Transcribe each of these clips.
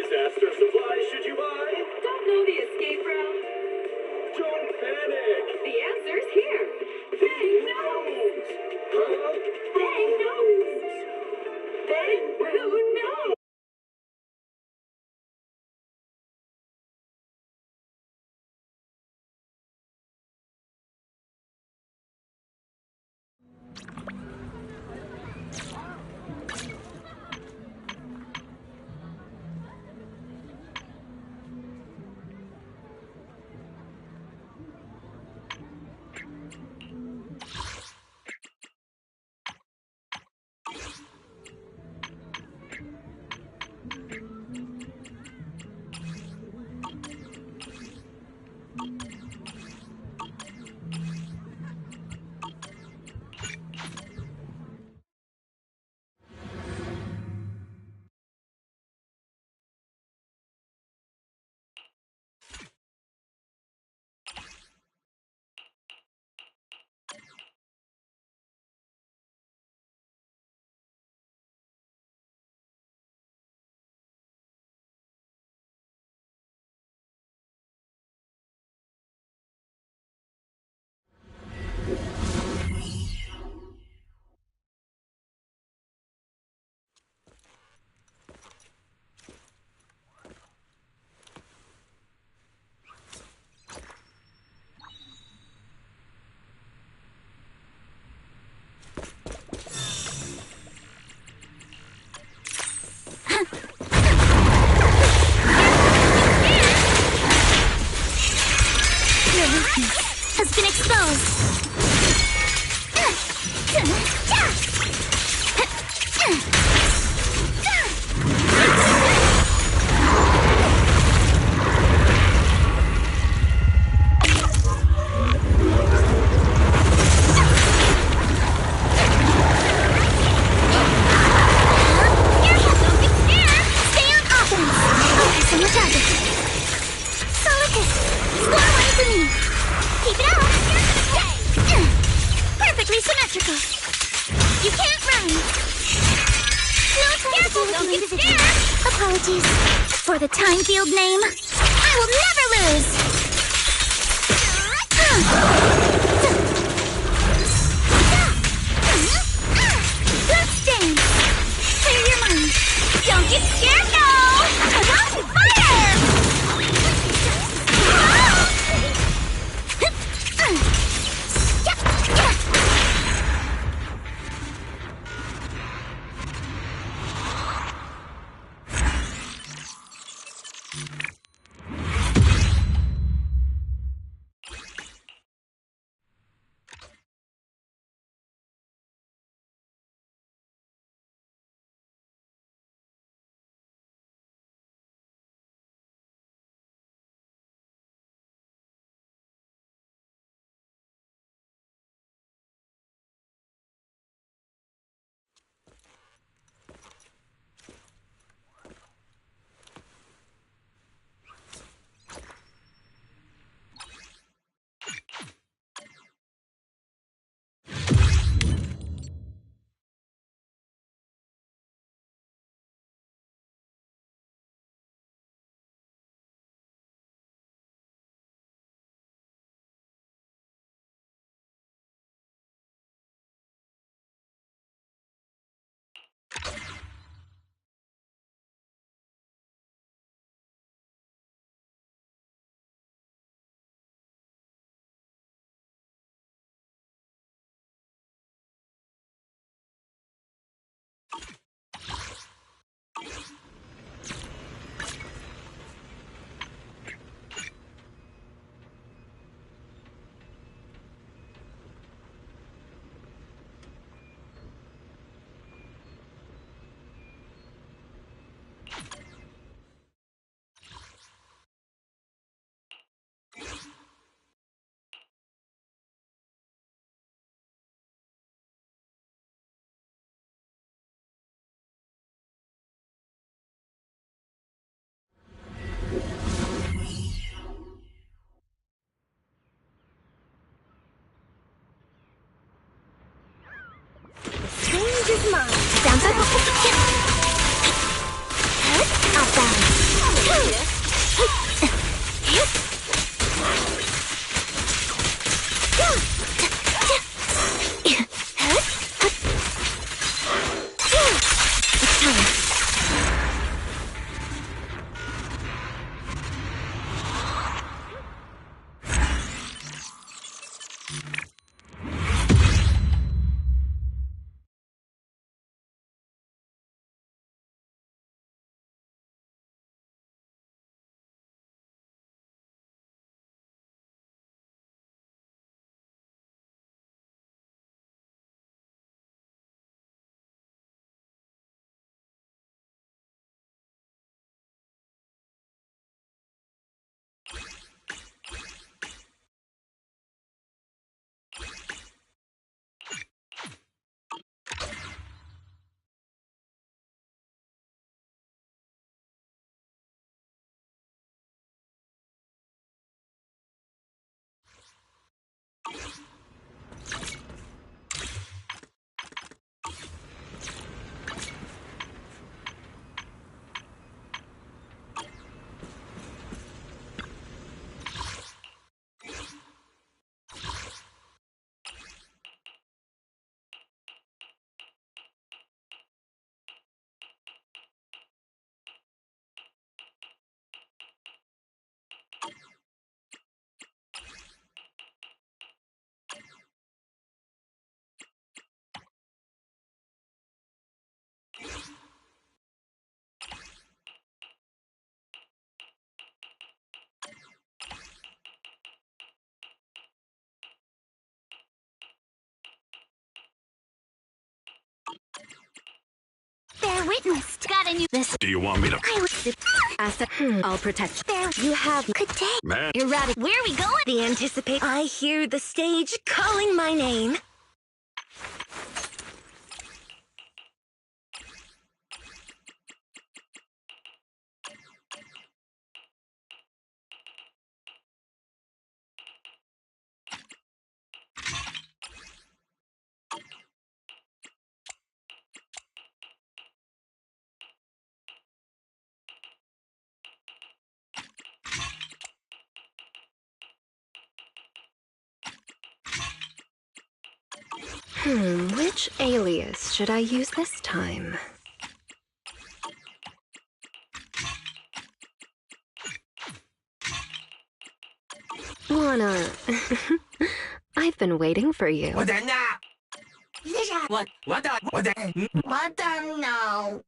disaster supplies should you buy? Don't know the escape route? Don't panic! The answer's here. Bang knows! Huh? Bang knows! Bang who knows? Has been exposed. Stay on offense. Focus on the target. Solicus, score one for me. Keep it up! Perfectly symmetrical. You can't run. No time to do don't get scared. Apologies for the time field name. I will never lose. Let's dance. Clear your mind. Don't get scared now. Fire! Change his mind. Down. Outbound. never witnessed. Got a new this. Do you want me to? I was I'll protect you. there. You have good day. Man. Erratic. Where are we going? The anticipate. I hear the stage calling my name. Which alias should I use this time? Lana, I've been waiting for you. What no?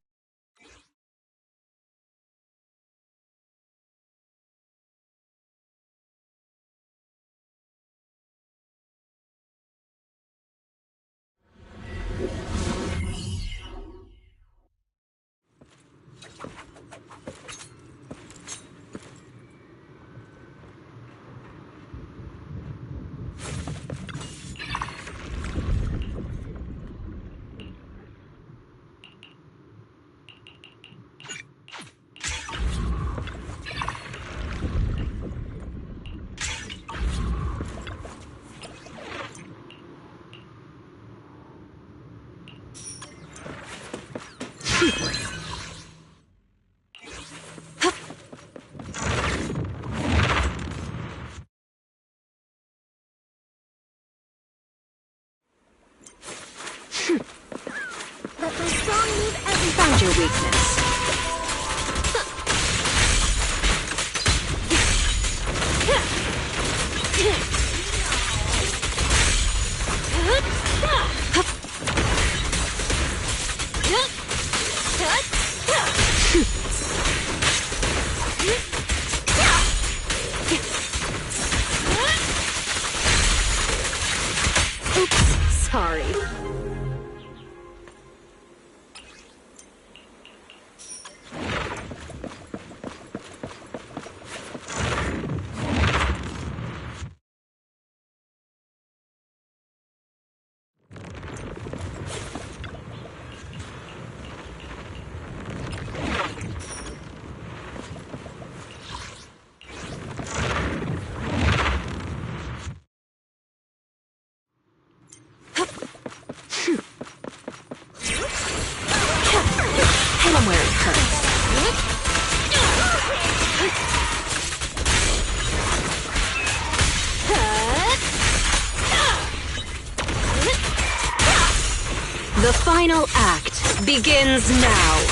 Let my strong move every Found your weakness. Oops, sorry. Hit him where it hurts. The final act begins now.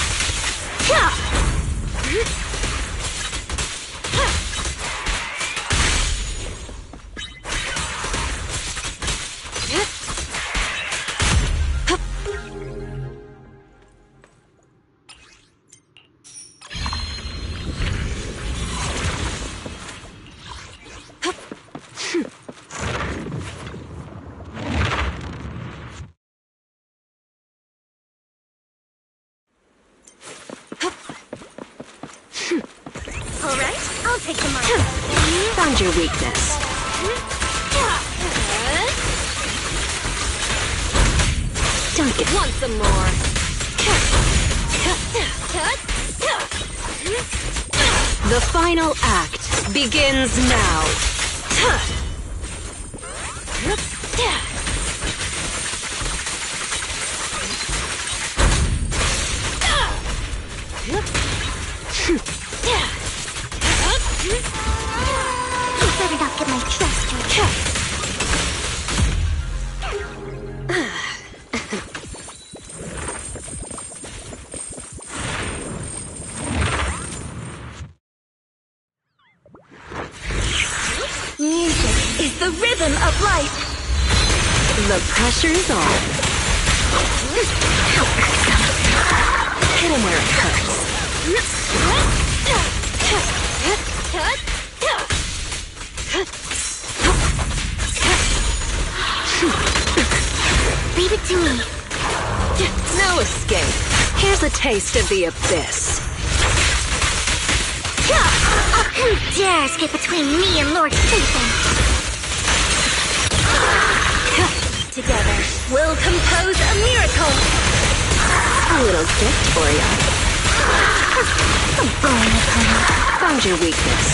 All right, I'll take the mark. Found your weakness. Don't get Want some more? The final act begins now. You better not get my trust hurt. Music is the rhythm of life. The pressure is on. Hit him where it hurts. Leave it to me. No escape. Here's a taste of the abyss. Who dares get between me and Lord Satan? Together, we'll compose a miracle. A little gift for you. A bone of honey. Found your weakness.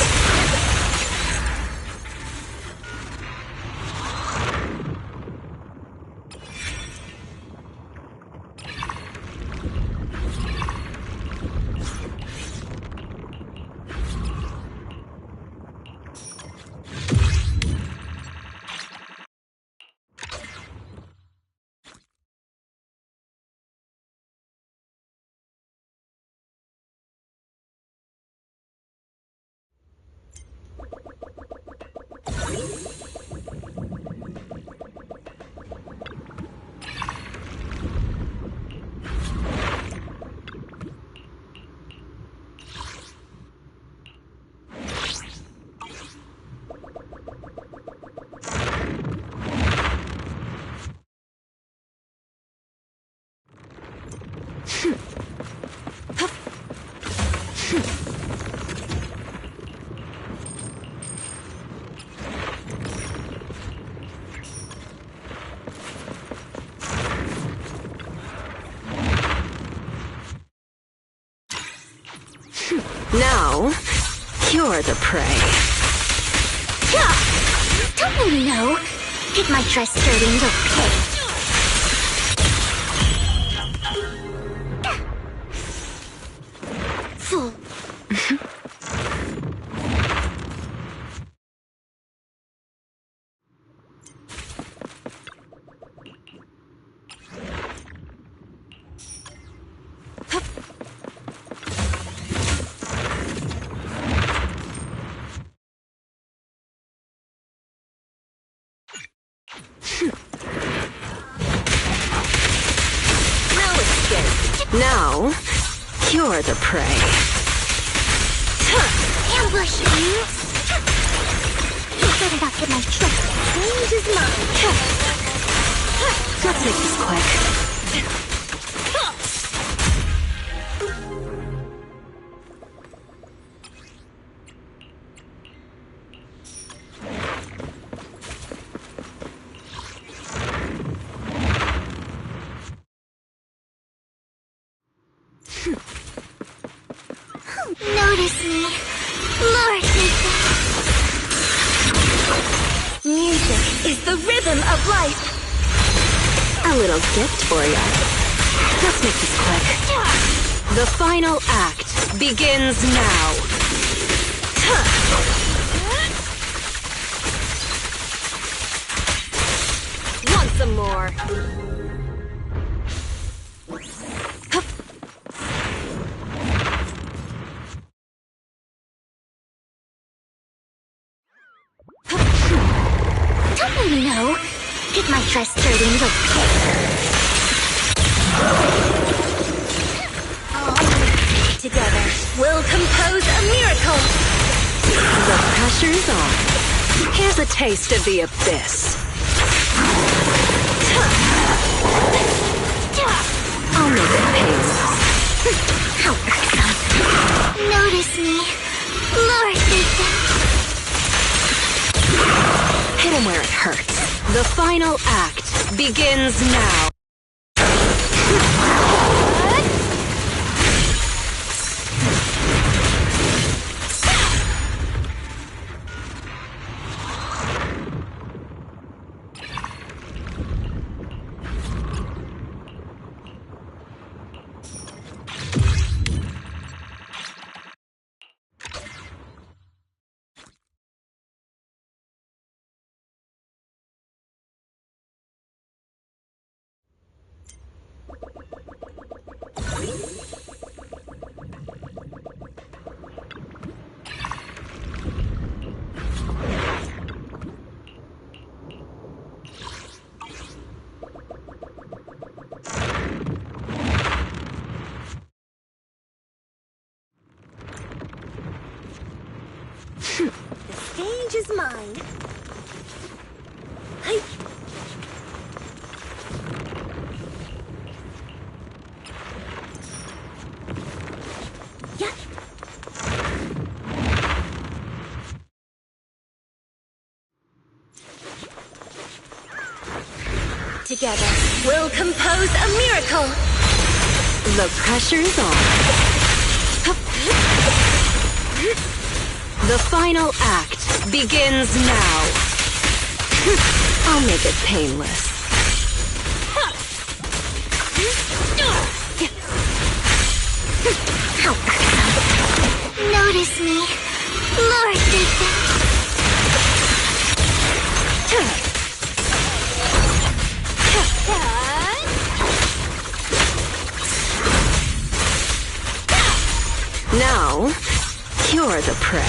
Now, you're the prey. Don't you know? Get my dress dirty and you'll pay. Fool. Now, you're the prey. Ambush you! You better not get my dress. Change is mine. Let's make this quick. Notice me, Lord Satan. Music is the rhythm of life. A little gift for you. Let's make this quick. The final act begins now. Want some more? Don't you know? Get my dress dirty and you'll pay. Together, we'll compose a miracle. The pressure's on. Here's a taste of the abyss. I'll make it painless. How irksome. Notice me, Lord Satan. Hit him where it hurts. The final act begins now. The stage is mine. Hey. Together, we'll compose a miracle. The pressure's on. The final act begins now. I'll make it painless. How awesome. Notice me. Lord Nathan. Now, cure the prey.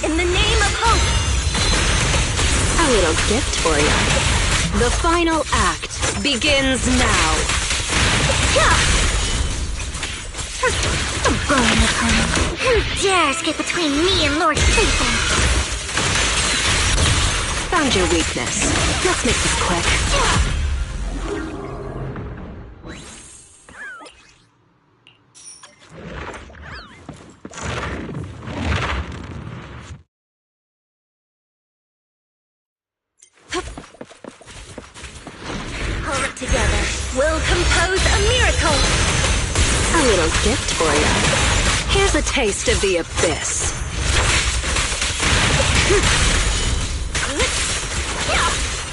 In the name of hope. A little gift for you. The final act begins now. A burn upon him. Who dares get between me and Lord Satan? Found your weakness. Let's make this quick. Hold it together. We'll compose a miracle. A little gift for you. Here's a taste of the abyss.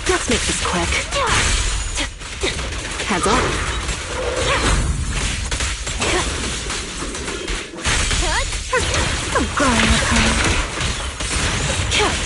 Let's make this quick. Heads off. A burn upon him.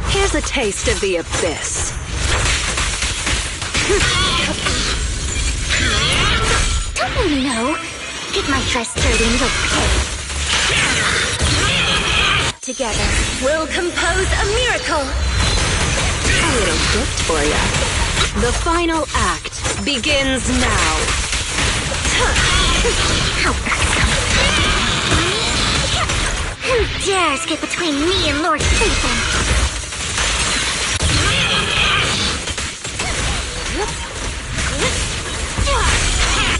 Here's a taste of the abyss. Don't you know? Get my dress dirty and you'll pay. Together, we'll compose a miracle. A little gift for you. The final act begins now. How awesome. Who dares get between me and Lord Satan?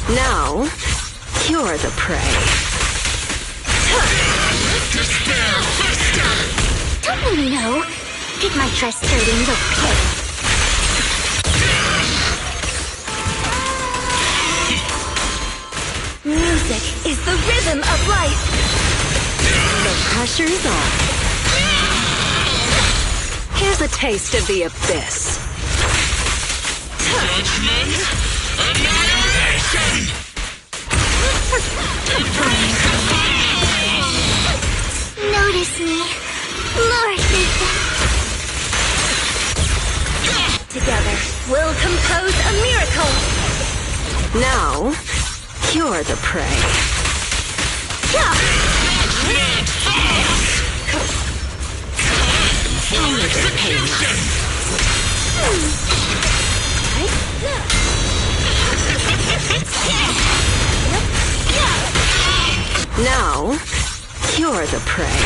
Now, cure the prey. Don't you know? Get my dress dirty and you'll pay. Music is the rhythm of life. The pressure's on. Here's a taste of the abyss. Judgment, annihilation! Notice me, Lord Nathan. Together, we'll compose a miracle. Now, cure the prey. Execution! Now, cure the prey.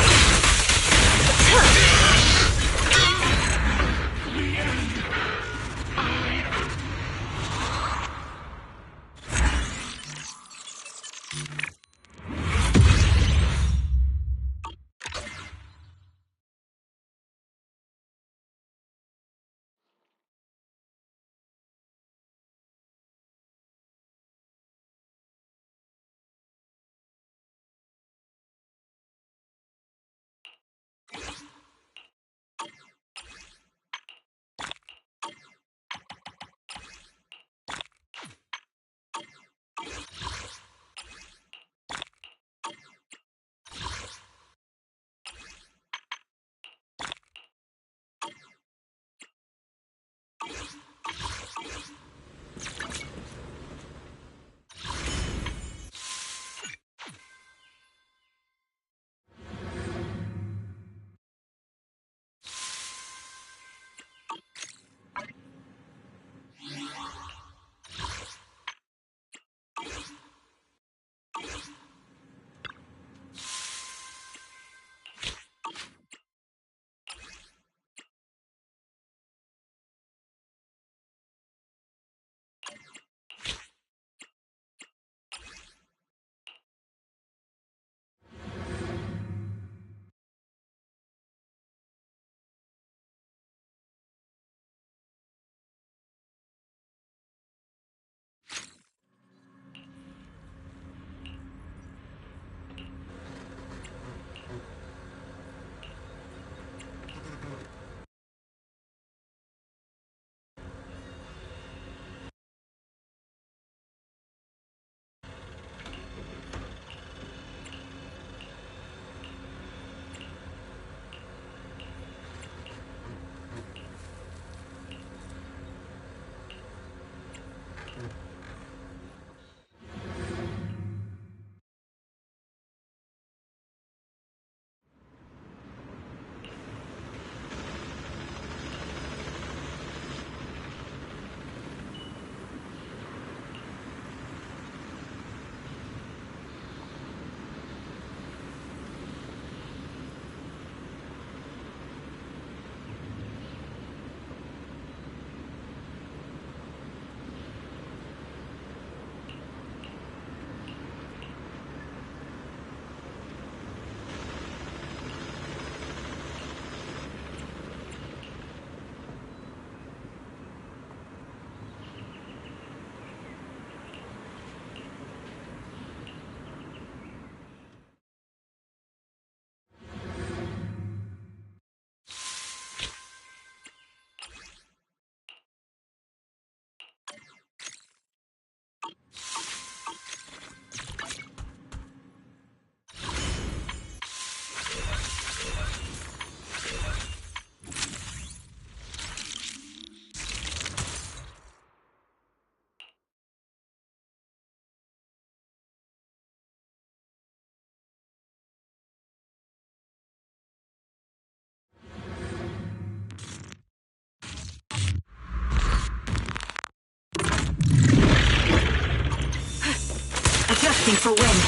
Adjusting for wind.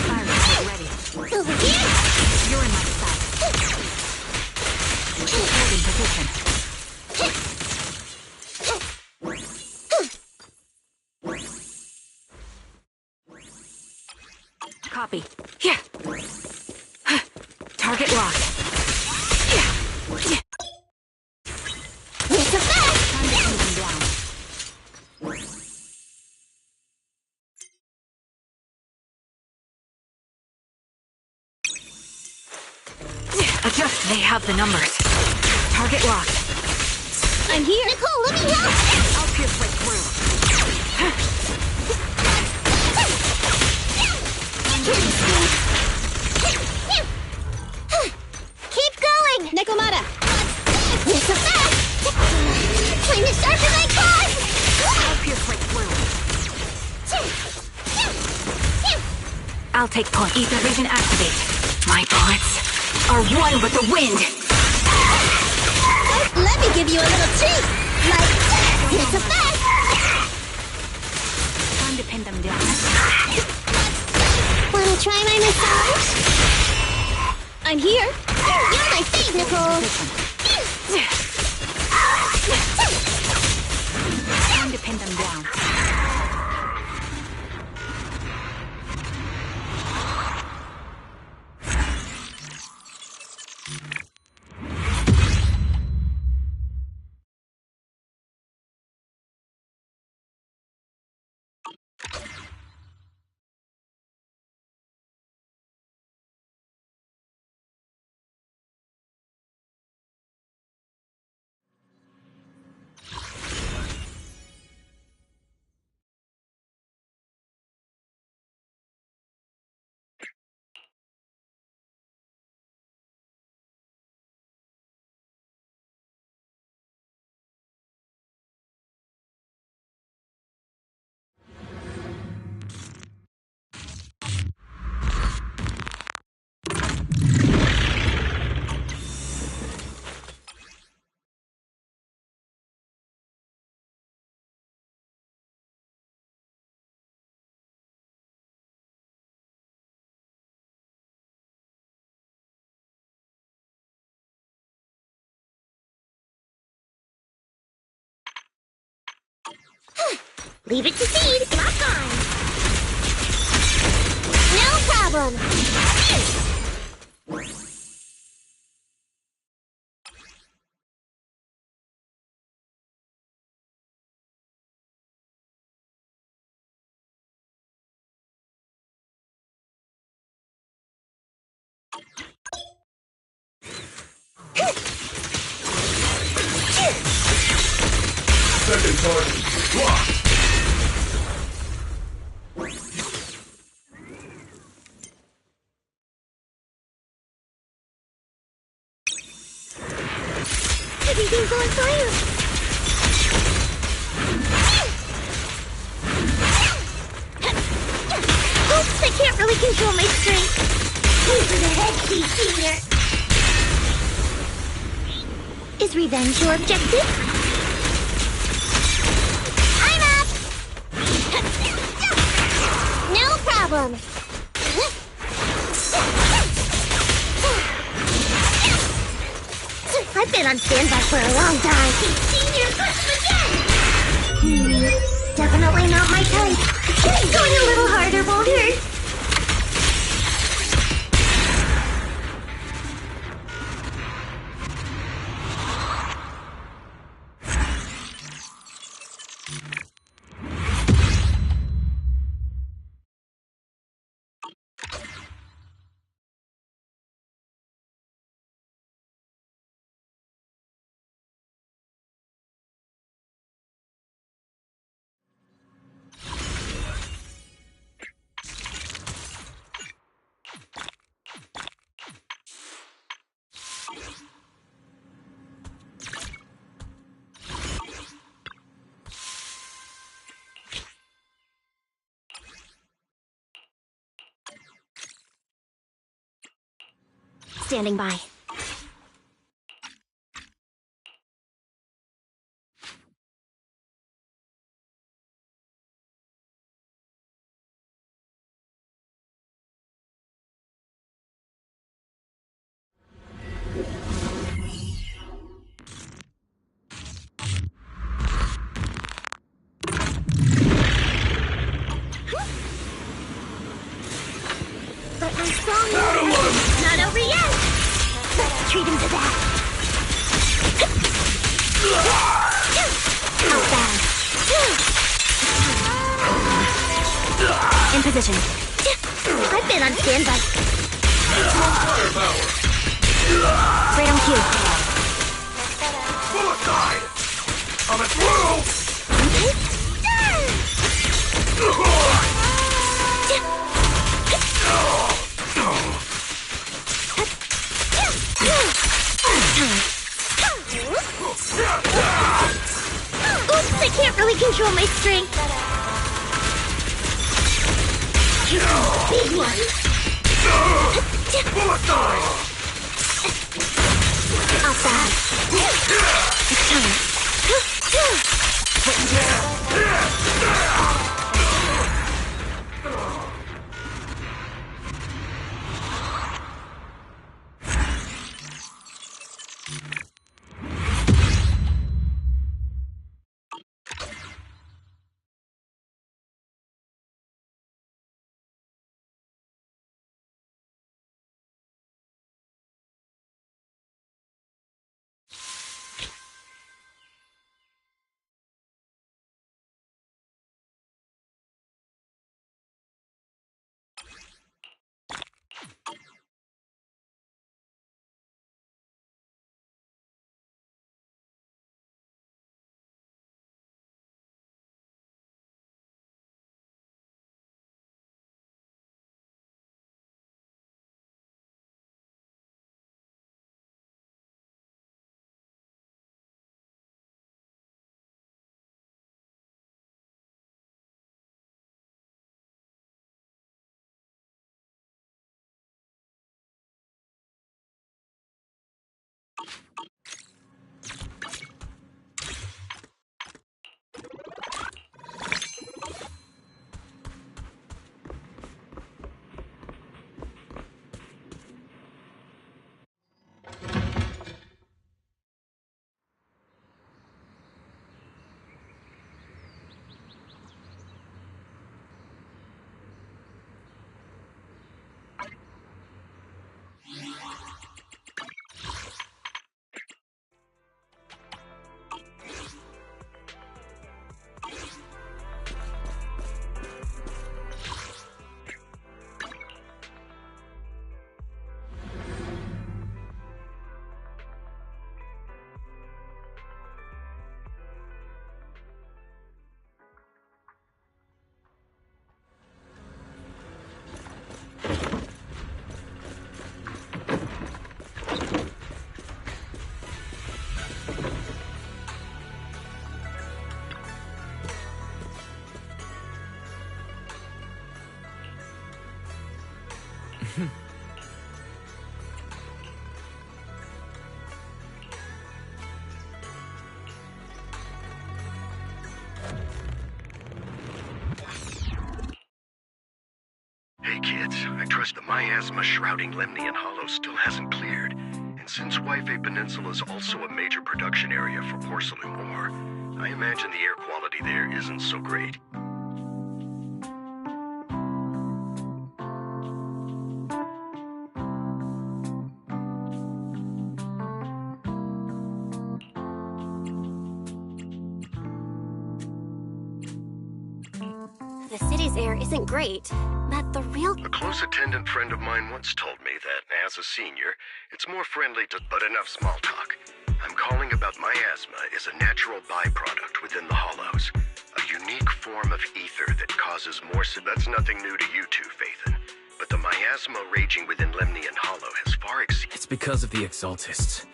Fire support ready. Over here! You're in my sight. Holding position. Copy. Yeah. Target locked. Yeah. It's a fast! Time to pin them down. Adjust. They have the numbers. Target locked. I'm here! Nicole, let me help! I'll pierce right through. Keep going! Nekomata! It's a fast! Flame as sharp as I can! I'll pierce right through. I'll take point. Ether vision activate. My bullets are one with the wind. Let me give you a little treat! Like, it's a fast! Time to pin them down. Wanna try my massage? I'm here! You're my fave, Nicole! Time to pin them down. Leave it to Seed! Lock on! No problem! Second target locked. Everything's on fire! Oops, I can't really control my strength. Over the head, please, Senior. Is revenge your objective? I'm up! No problem. I've been on standby for a long time. Senior, push him again! Definitely not my type. Going a little harder won't hurt. Standing by. position. I've been on standby. Firepower! Right on cue. Suicide! I'm at through! Oops, I can't really control my strength. Big one. Suicide! Outside. It's time. Hey kids, I trust the miasma shrouding Lemnian Hollow still hasn't cleared. And since Waifei Peninsula is also a major production area for porcelain ore, I imagine the air quality there isn't so great. The city's air isn't great, but the real... A close attendant friend of mine once told me that, as a senior, it's more friendly to... But enough small talk. I'm calling about miasma is a natural byproduct within the Hollows. A unique form of ether that causes more... That's nothing new to you two, Phaethon. But the miasma raging within Lemnian Hollow has far exceeded... It's because of the Exaltists.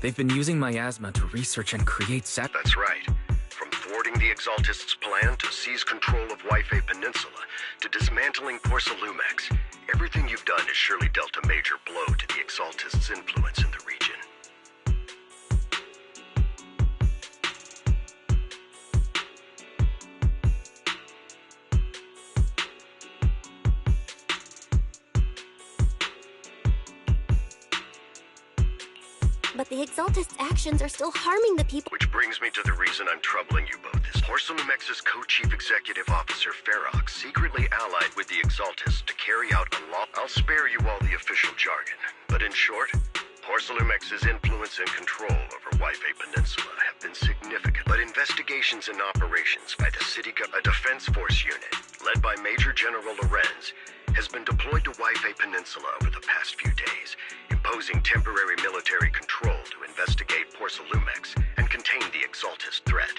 They've been using miasma to research and create That's right. From thwarting the Exaltists' plan to seize control of Waifei Peninsula to dismantling Porcelumex, everything you've done has surely dealt a major blow to the Exaltists' influence in the region. But the Exaltists' actions are still harming the people. Which brings me to the reason I'm troubling you both. Is Porcelumex's co-chief executive officer, Ferox, secretly allied with the Exaltists to carry out unlawful... I'll spare you all the official jargon, but in short, Porcelumex's influence and control over Waifei Peninsula have been significant. But investigations and operations by the a defense force unit, led by Major General Lorenz, has been deployed to Wi-Fi Peninsula over the past few days, imposing temporary military control to investigate Porcelumex and contain the Exaltist threat.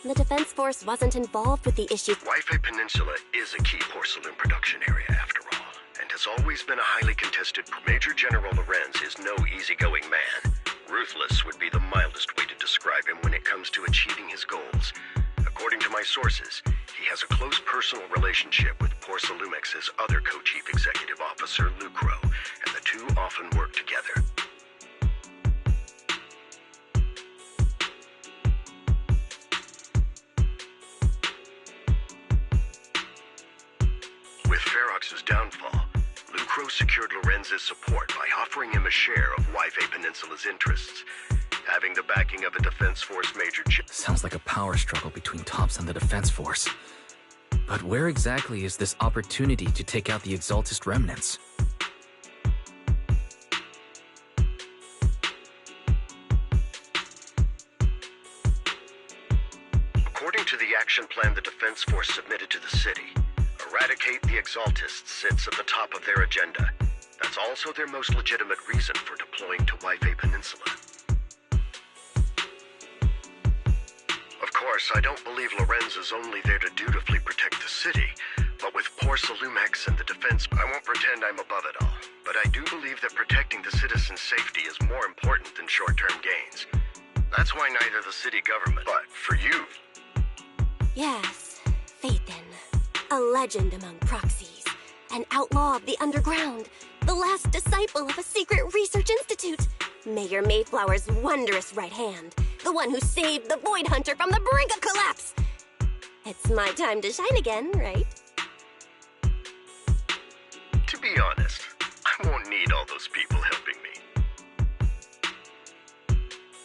The Defense Force wasn't involved with the issue. Wi-Fi Peninsula is a key porcelain production area, after all, and has always been a highly contested. Major General Lorenz is no easygoing man. Ruthless would be the mildest way to describe him when it comes to achieving his goals. According to my sources, he has a close personal relationship with Porcelumex's other co-chief executive officer, Lucro, and the two often work together. With Ferox's downfall, Lucro secured Lorenz's support by offering him a share of Wi-Fi Peninsula's interests. Having the backing of a Defense Force Major... Sounds like a power struggle between Tops and the Defense Force. But where exactly is this opportunity to take out the Exaltist remnants? According to the action plan the Defense Force submitted to the city, eradicate the Exaltists sits at the top of their agenda. That's also their most legitimate reason for deploying to Wi-Fi Peninsula. Of course, I don't believe Lorenz is only there to dutifully protect the city, but with Porcelumex and the defense, I won't pretend I'm above it all. But I do believe that protecting the citizens' safety is more important than short-term gains. That's why neither the city government, but for you... Yes, Phaethon. A legend among proxies. An outlaw of the underground. The last disciple of a secret research institute. Mayor Mayflower's wondrous right hand. The one who saved the Void Hunter from the brink of collapse. It's my time to shine again, right? To be honest, I won't need all those people helping me.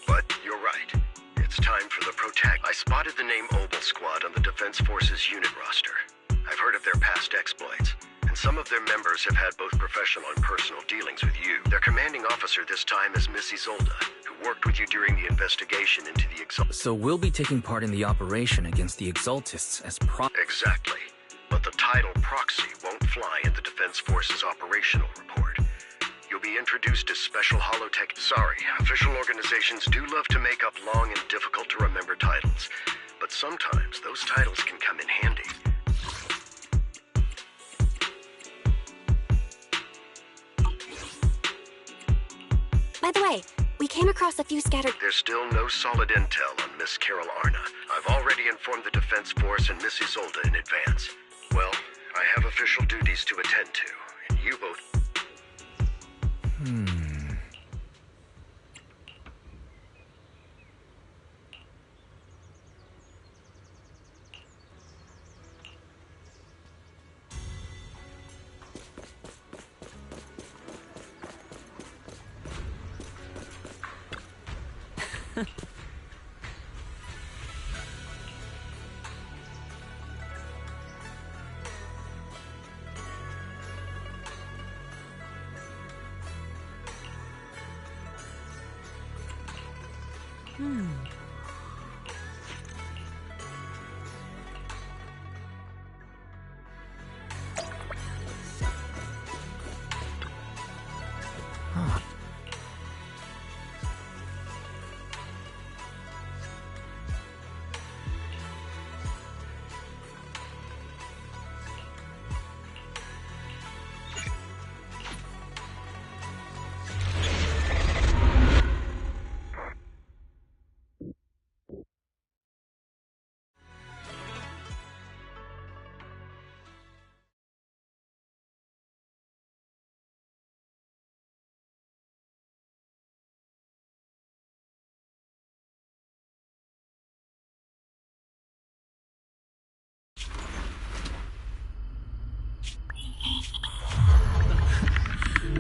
But you're right. It's time for the Protect. I spotted the name Obel Squad on the Defense Force's unit roster. I've heard of their past exploits, and some of their members have had both professional and personal dealings with you. Their commanding officer this time is Miss Isolde, who worked with you during the investigation into the Exaltists. So we'll be taking part in the operation against the Exaltists as Exactly. But the title Proxy won't fly in the Defense Force's operational report. You'll be introduced as Special Holotech. Sorry, official organizations do love to make up long and difficult-to-remember titles, but sometimes those titles can come in handy. By the way, we came across a few scattered... There's still no solid intel on Miss Carol Arna. I've already informed the Defense Force and Miss Isolde in advance. Well, I have official duties to attend to, and you both...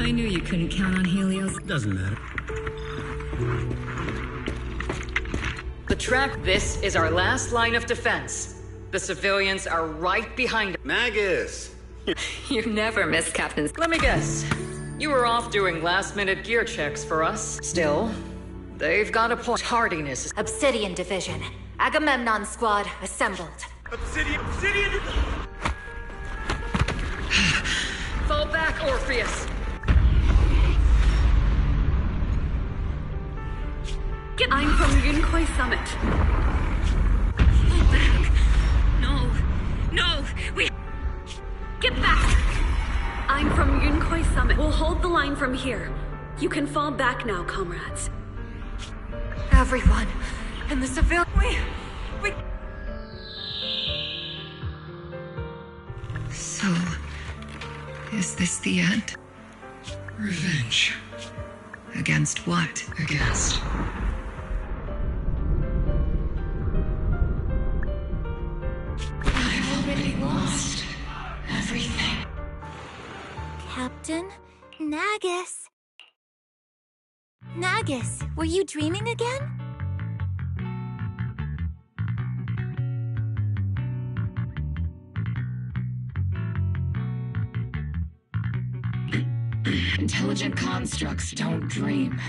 I knew you couldn't count on Helios. Doesn't matter. The track, this is our last line of defense. The civilians are right behind us. Magus! You never miss, Captain. Let me guess. You were off doing last-minute gear checks for us. Still, they've got a point. Hardiness. Obsidian Division. Agamemnon Squad assembled. Obsidian! Fall back, Orpheus. I'm from Yunkoi Summit. Fall back. No, we... Get back! I'm from Yunkoi Summit. We'll hold the line from here. You can fall back now, comrades. Everyone in the civil... We... So, is this the end? Revenge. Against what? Against... I've already lost everything. Captain Nagus. Nagus, were you dreaming again? Intelligent constructs don't dream.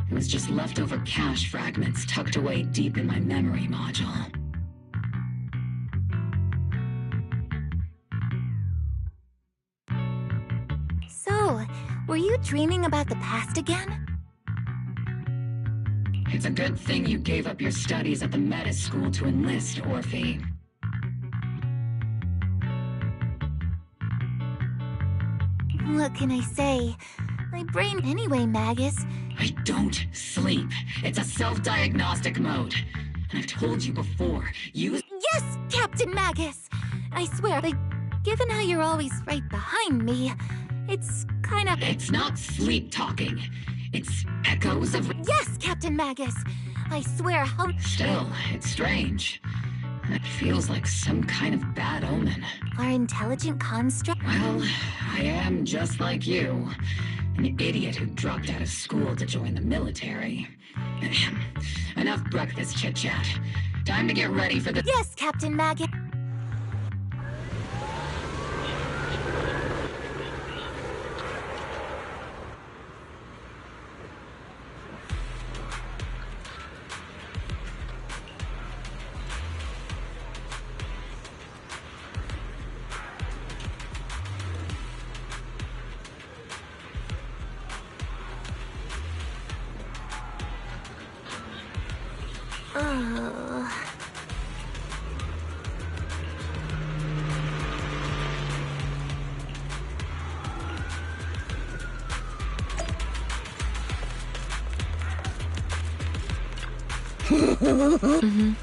It was just leftover cache fragments tucked away deep in my memory module. So, were you dreaming about the past again? It's a good thing you gave up your studies at the Metis School to enlist, Orphe. What can I say? My brain anyway, Magus. I don't sleep. It's a self-diagnostic mode. And I've told you before, use... Yes, Captain Magus! I swear, but given how you're always right behind me, it's kind of... It's not sleep-talking. It's echoes of... Yes, Captain Magus! I swear, how... Still, it's strange. It feels like some kind of bad omen. Our intelligent construct... Well, I am just like you. An idiot who dropped out of school to join the military. Enough breakfast chit-chat. Time to get ready for the... Yes, Captain Magus! Mm-hmm.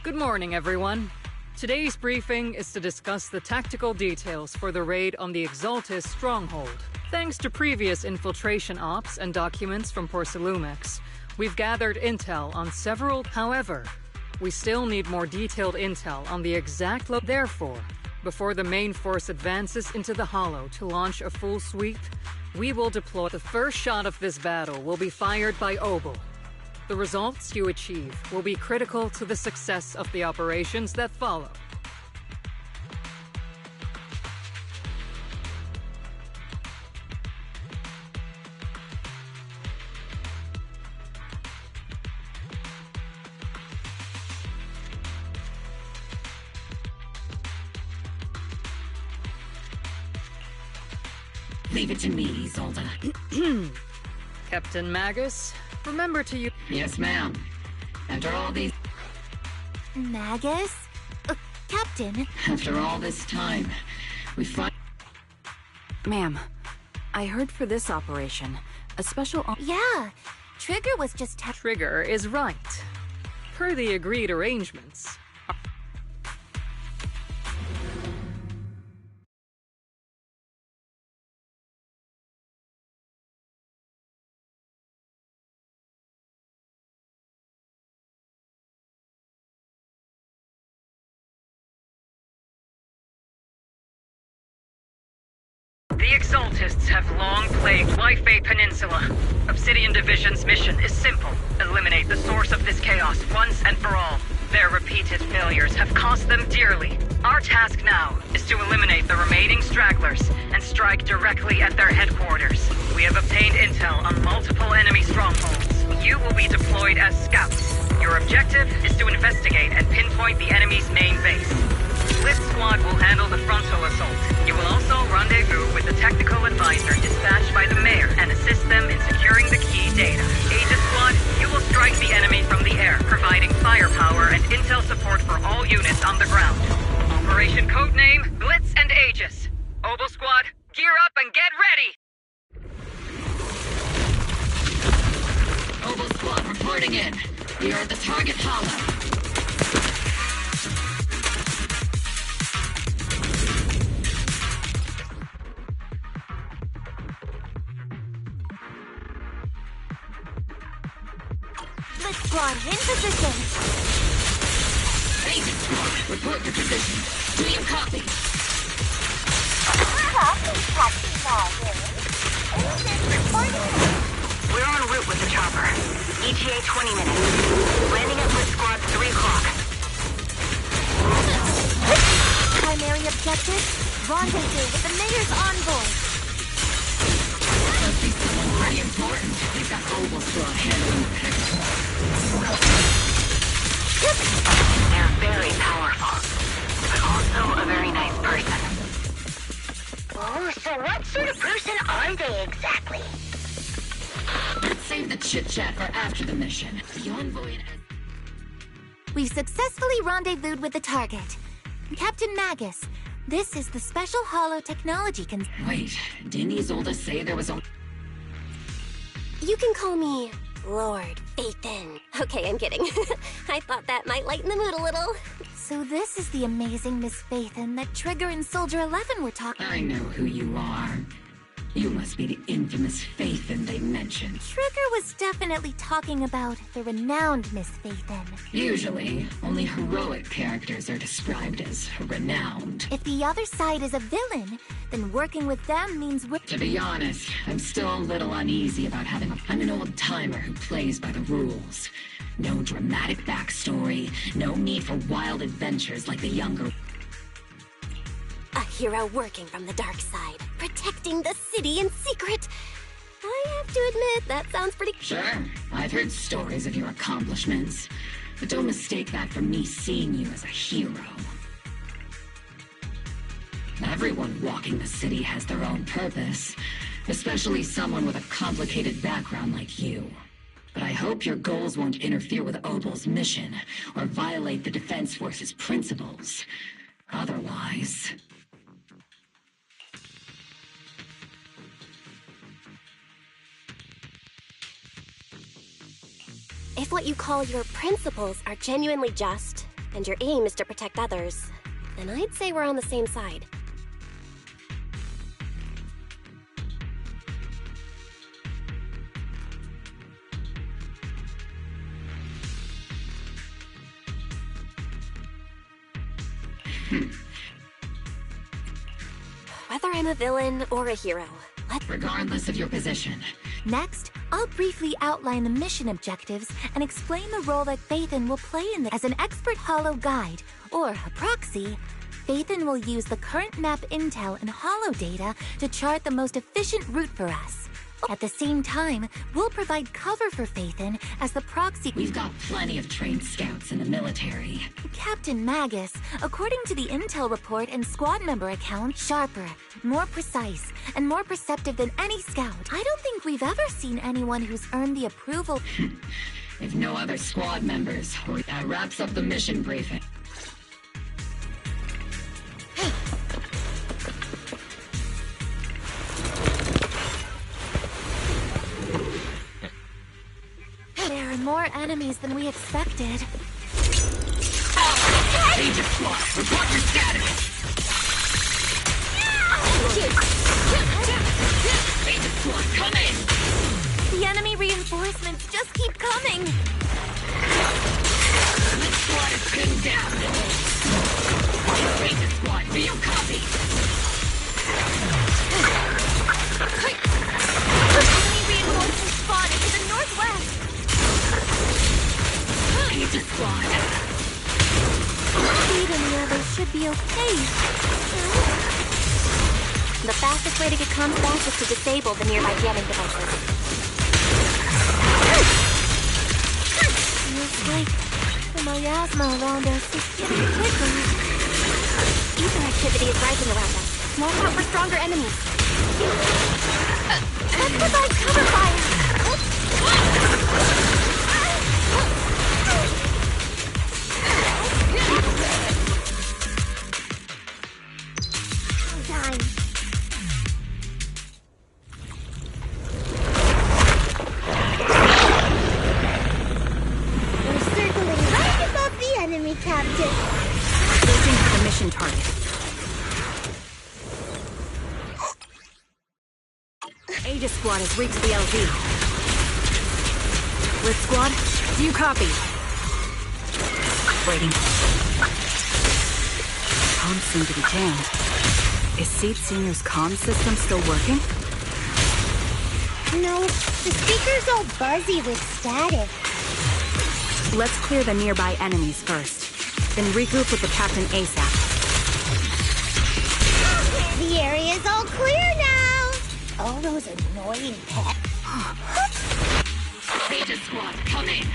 Good morning, everyone. Today's briefing is to discuss the tactical details for the raid on the Exaltis stronghold. Thanks to previous infiltration ops and documents from Porcelumex, we've gathered intel on several... However, we still need more detailed intel on the exact Therefore, before the main force advances into the Hollow to launch a full sweep, we will deploy... The first shot of this battle will be fired by Obel. The results you achieve will be critical to the success of the operations that follow. Leave it to me, Isolde. Captain Magus, remember to use... Yes, ma'am. After all these... Magus? Captain? After all this time, we find... Ma'am, I heard for this operation, a special... Yeah, Trigger was just... Trigger is right. Per the agreed arrangements. The Exaltists have long plagued Waifei Peninsula. Obsidian Division's mission is simple. Eliminate the source of this chaos once and for all. Their repeated failures have cost them dearly. Our task now is to eliminate the remaining stragglers and strike directly at their headquarters. We have obtained intel on multiple enemy strongholds. You will be deployed as scouts. Your objective is to investigate and pinpoint the enemy's main base. Blitz Squad will handle the frontal assault. You will also rendezvous with the technical advisor dispatched by the mayor and assist them in securing the key data. Aegis Squad, you will strike the enemy from the air, providing firepower and intel support for all units on the ground. Operation Codename Blitz and Aegis. Obel Squad, gear up and get ready! Obel Squad reporting in. We are at the target hollow. Squad, in position! Agent Squad, report your position. Do you copy? Copy, Captain Magus. Agent reporting. We're en route with the chopper. ETA 20 minutes. Landing at Blitz Squad 3 o'clock. Primary objective, rendezvous with the mayor's envoy. Must be someone pretty important. They've got Obel Squad handling the picture. They're very powerful, but also a very nice person. Oh, so what sort of person are they exactly? Let's save the chit-chat for after the mission. The envoy and... We've successfully rendezvoused with the target. Captain Magus, this is the special holo technology Wait, didn't Isolde say there was a... You can call me Lord Phaethon. Okay, I'm kidding. I thought that might lighten the mood a little. So this is the amazing Miss Phaethon that Trigger and Soldier 11 were talking... I know who you are. You must be the infamous Phaethon they mentioned. Trigger was definitely talking about the renowned Miss Phaethon. Usually, only heroic characters are described as renowned. If the other side is a villain, then working with them means we're... To be honest, I'm still a little uneasy about having I'm an old-timer who plays by the rules. No dramatic backstory, no need for wild adventures like the younger... A hero working from the dark side, protecting the city in secret. I have to admit, that sounds pretty... Sure, I've heard stories of your accomplishments, but don't mistake that for me seeing you as a hero. Everyone walking the city has their own purpose, especially someone with a complicated background like you. But I hope your goals won't interfere with Obel's mission, or violate the Defense Force's principles. Otherwise... If what you call your principles are genuinely just, and your aim is to protect others, then I'd say we're on the same side. Whether I'm a villain or a hero, regardless of your position. Next, I'll briefly outline the mission objectives and explain the role that Phaethon will play in As an expert holo guide, or a proxy, Phaethon will use the current map intel and holo data to chart the most efficient route for us. At the same time, we'll provide cover for Phaethon as the proxy. We've got plenty of trained scouts in the military. Captain Magus, according to the intel report and squad member account, sharper, more precise, and more perceptive than any scout. I don't think we've ever seen anyone who's earned the approval. If no other squad members, that wraps up the mission briefing. There are more enemies than we expected. Agent Squad, report your status! Agent Squad, come in! The enemy reinforcements just keep coming! This squad is pinned down! Agent Squad, do you copy? Enemy reinforcements spotted to the northwest! Agent Squad! Speed and the others should be okay. The fastest way to get comms back is to disable the nearby jamming devices. Looks like the miasma around us is getting quicker. Ether activity is rising around us. Watch out for stronger enemies. Let's provide cover fire! Time. We're circling right above the enemy, Captain. Searching for the mission target. Aegis Squad has reached the LZ. Lit Squad, do you copy? Waiting. Comms seem to be jammed. Is Seed Senior's comm system still working? No, the speaker's all buzzy with static. Let's clear the nearby enemies first, then regroup with the Captain ASAP. The area's all clear now! All those annoying pets. Agent Squad, come in!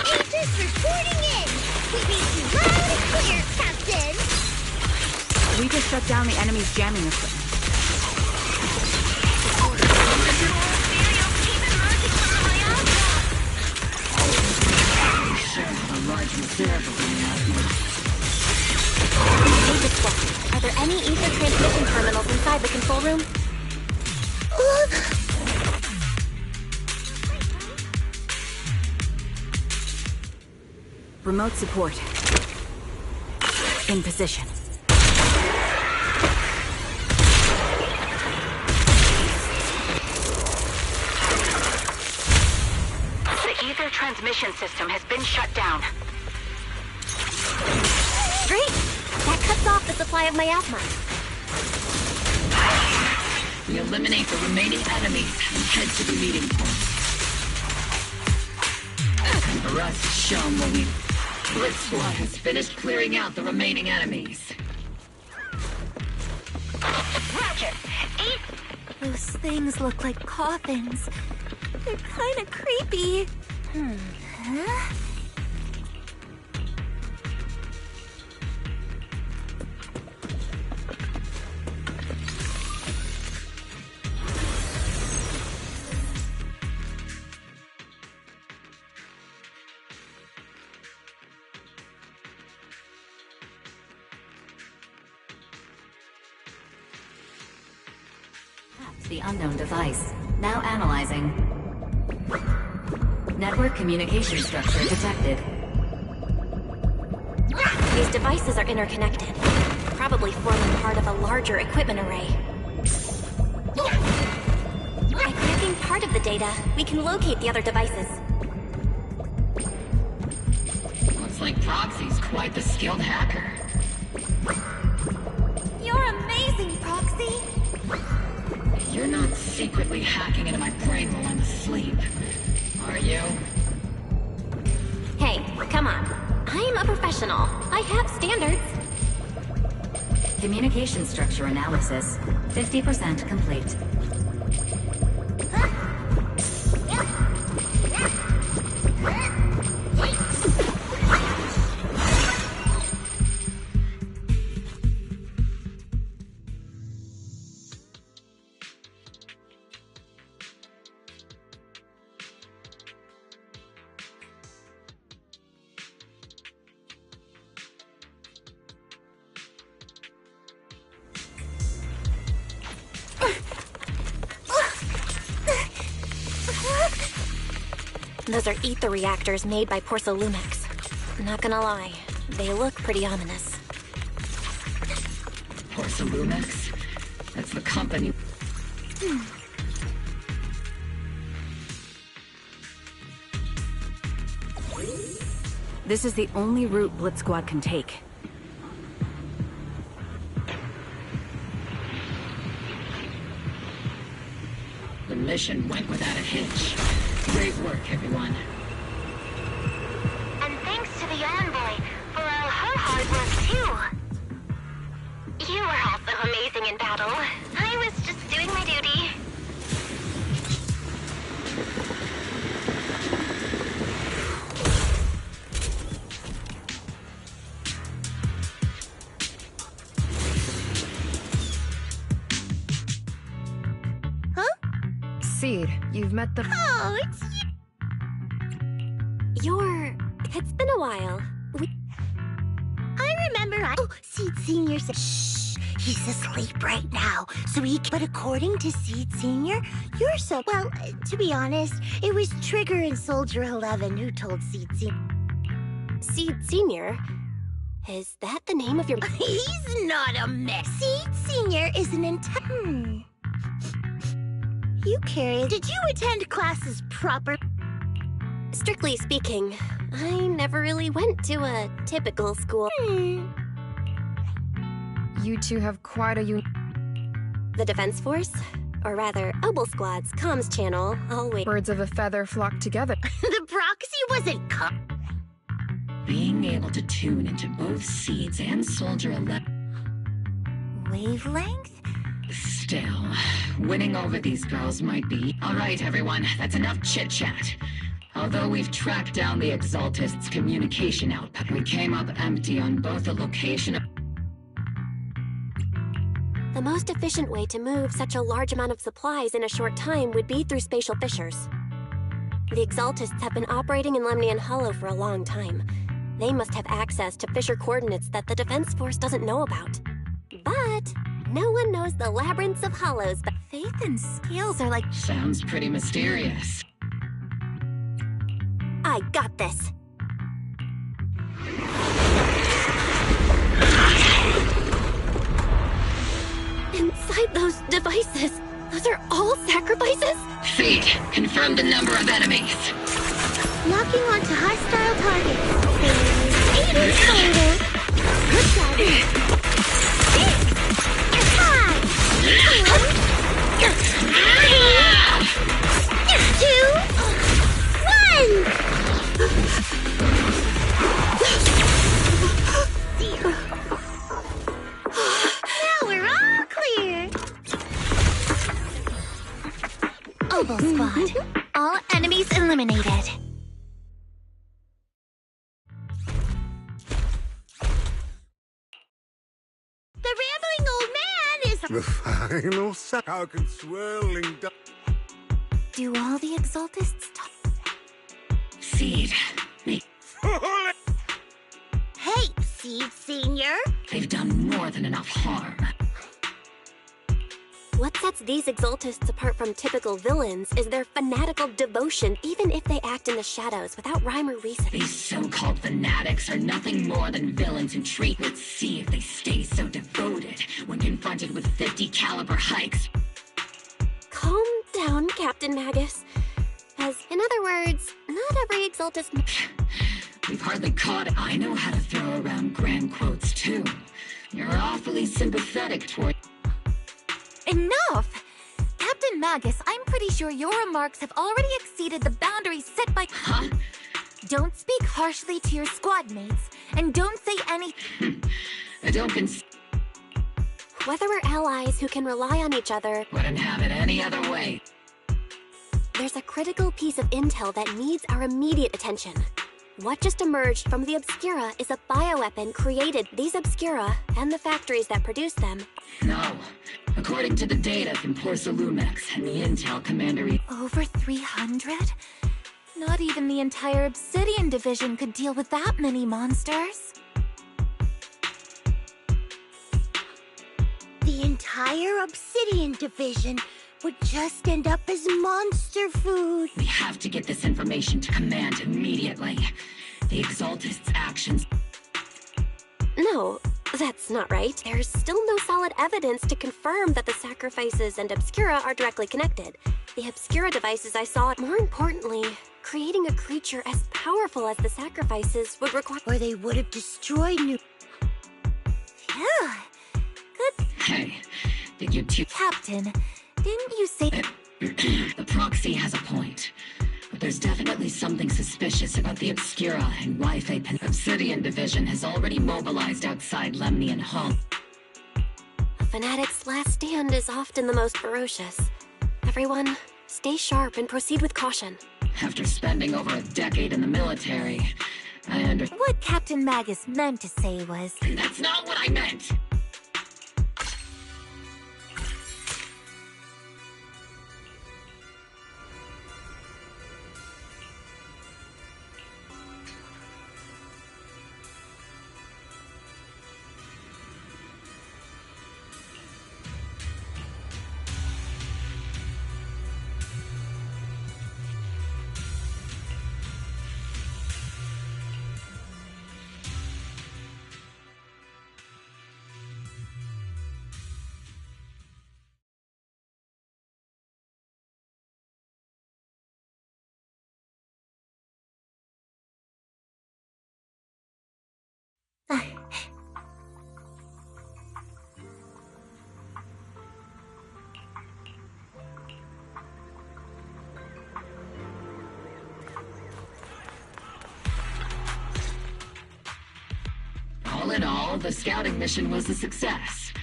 Agents reporting in! We read you loud and clear, Captain! We just shut down the enemy's jamming equipment. Agent Squad, are there any ether transmission terminals inside the control room? Remote support. In position. The ether transmission system has been shut down. Great! That cuts off the supply of miasma. We eliminate the remaining enemies and head to the meeting point. And the rest is shown when we... Lit Squad has finished clearing out the remaining enemies. Roger! Those things look like coffins. They're kinda creepy. Huh? The unknown device. Now analyzing. Network communication structure detected. These devices are interconnected, probably forming part of a larger equipment array. By cracking part of the data, we can locate the other devices. Looks like Proxy's quite the skilled hacker. You're amazing, Proxy! You're not secretly hacking into my brain while I'm asleep, are you? Hey, come on. I'm a professional. I have standards. Communication structure analysis 50% complete. Those are ether reactors made by Porcelumex. Not gonna lie, they look pretty ominous. Porcelumex? That's the company. This is the only route Blitz Squad can take. The mission went without a hitch. Great work, everyone. And thanks to the envoy for all her hard work, too. You were also amazing in battle. I was just doing my duty. Seed, you've met the— Oh, it's you. It's been a while. I remember Oh, Seed Senior said, shh, he's asleep right now, so he can— But according to Seed Senior, you're so— Well, to be honest, it was Trigger and Soldier 11 who told Seed Senior. Seed Senior? Is that the name of your— He's not a mess. Seed Senior is an You curious? Did you attend classes proper? Strictly speaking, I never really went to a typical school. You two have quite a The Defense Force? Or rather, Obel Squad's comms channel always— Birds of a feather flock together. The proxy wasn't Being able to tune into both Seeds and Soldier 11... Wavelength? Still, winning over these girls might be... Alright, everyone, that's enough chit-chat. Although we've tracked down the Exaltists' communication output, we came up empty on both the location of... The most efficient way to move such a large amount of supplies in a short time would be through spatial fissures. The Exaltists have been operating in Lemnian Hollow for a long time. They must have access to fissure coordinates that the Defense Force doesn't know about. But no one knows the labyrinths of hollows, but Faith and Scales are like— Sounds pretty mysterious. I got this. Inside those devices, those are all sacrifices? Seed, confirm the number of enemies. Locking onto hostile targets. Aiden Spider. Good job. 2, 1. Now we're all clear. Obel Squad. All enemies eliminated. The rambling old man is— The final Falcon swirling. Do all the Exaltists talk? Seed, me. Hey, Seed Senior. They've done more than enough harm. What sets these Exaltists apart from typical villains is their fanatical devotion, even if they act in the shadows without rhyme or reason. These so-called fanatics are nothing more than villains who treat— Let's see if they stay so devoted when confronted with 50 caliber hikes. Calm down, Captain Magus. As, in other words, not every Exaltist— We've hardly caught it. I know how to throw around grand quotes, too. You're awfully sympathetic toward— Enough! Captain Magus, I'm pretty sure your remarks have already exceeded the boundaries set by— Huh? Don't speak harshly to your squad mates, and don't say any— I don't Whether we're allies who can rely on each other— Wouldn't have it any other way. There's a critical piece of intel that needs our immediate attention. What just emerged from the Obscura is a bioweapon created— These Obscura, and the factories that produce them— No. According to the data from Porcelumex and the Intel Commander— Over 300? Not even the entire Obsidian Division could deal with that many monsters. The entire Obsidian Division? would just end up as monster food. We have to get this information to Command immediately. The Exaltist's actions... No, that's not right. There's still no solid evidence to confirm that the sacrifices and Obscura are directly connected. The Obscura devices I saw, more importantly, creating a creature as powerful as the sacrifices would require... Or they would have destroyed New... Yeah, good. Hey, did you two... Captain, didn't you say... The proxy has a point. But there's definitely something suspicious about the Obscura and Wi-Fi. Obsidian Division has already mobilized outside Lemnian Hall. A fanatic's last stand is often the most ferocious. Everyone, stay sharp and proceed with caution. After spending over a decade in the military, I understand. What Captain Magus meant to say was... That's not what I meant! All in all, the scouting mission was a success.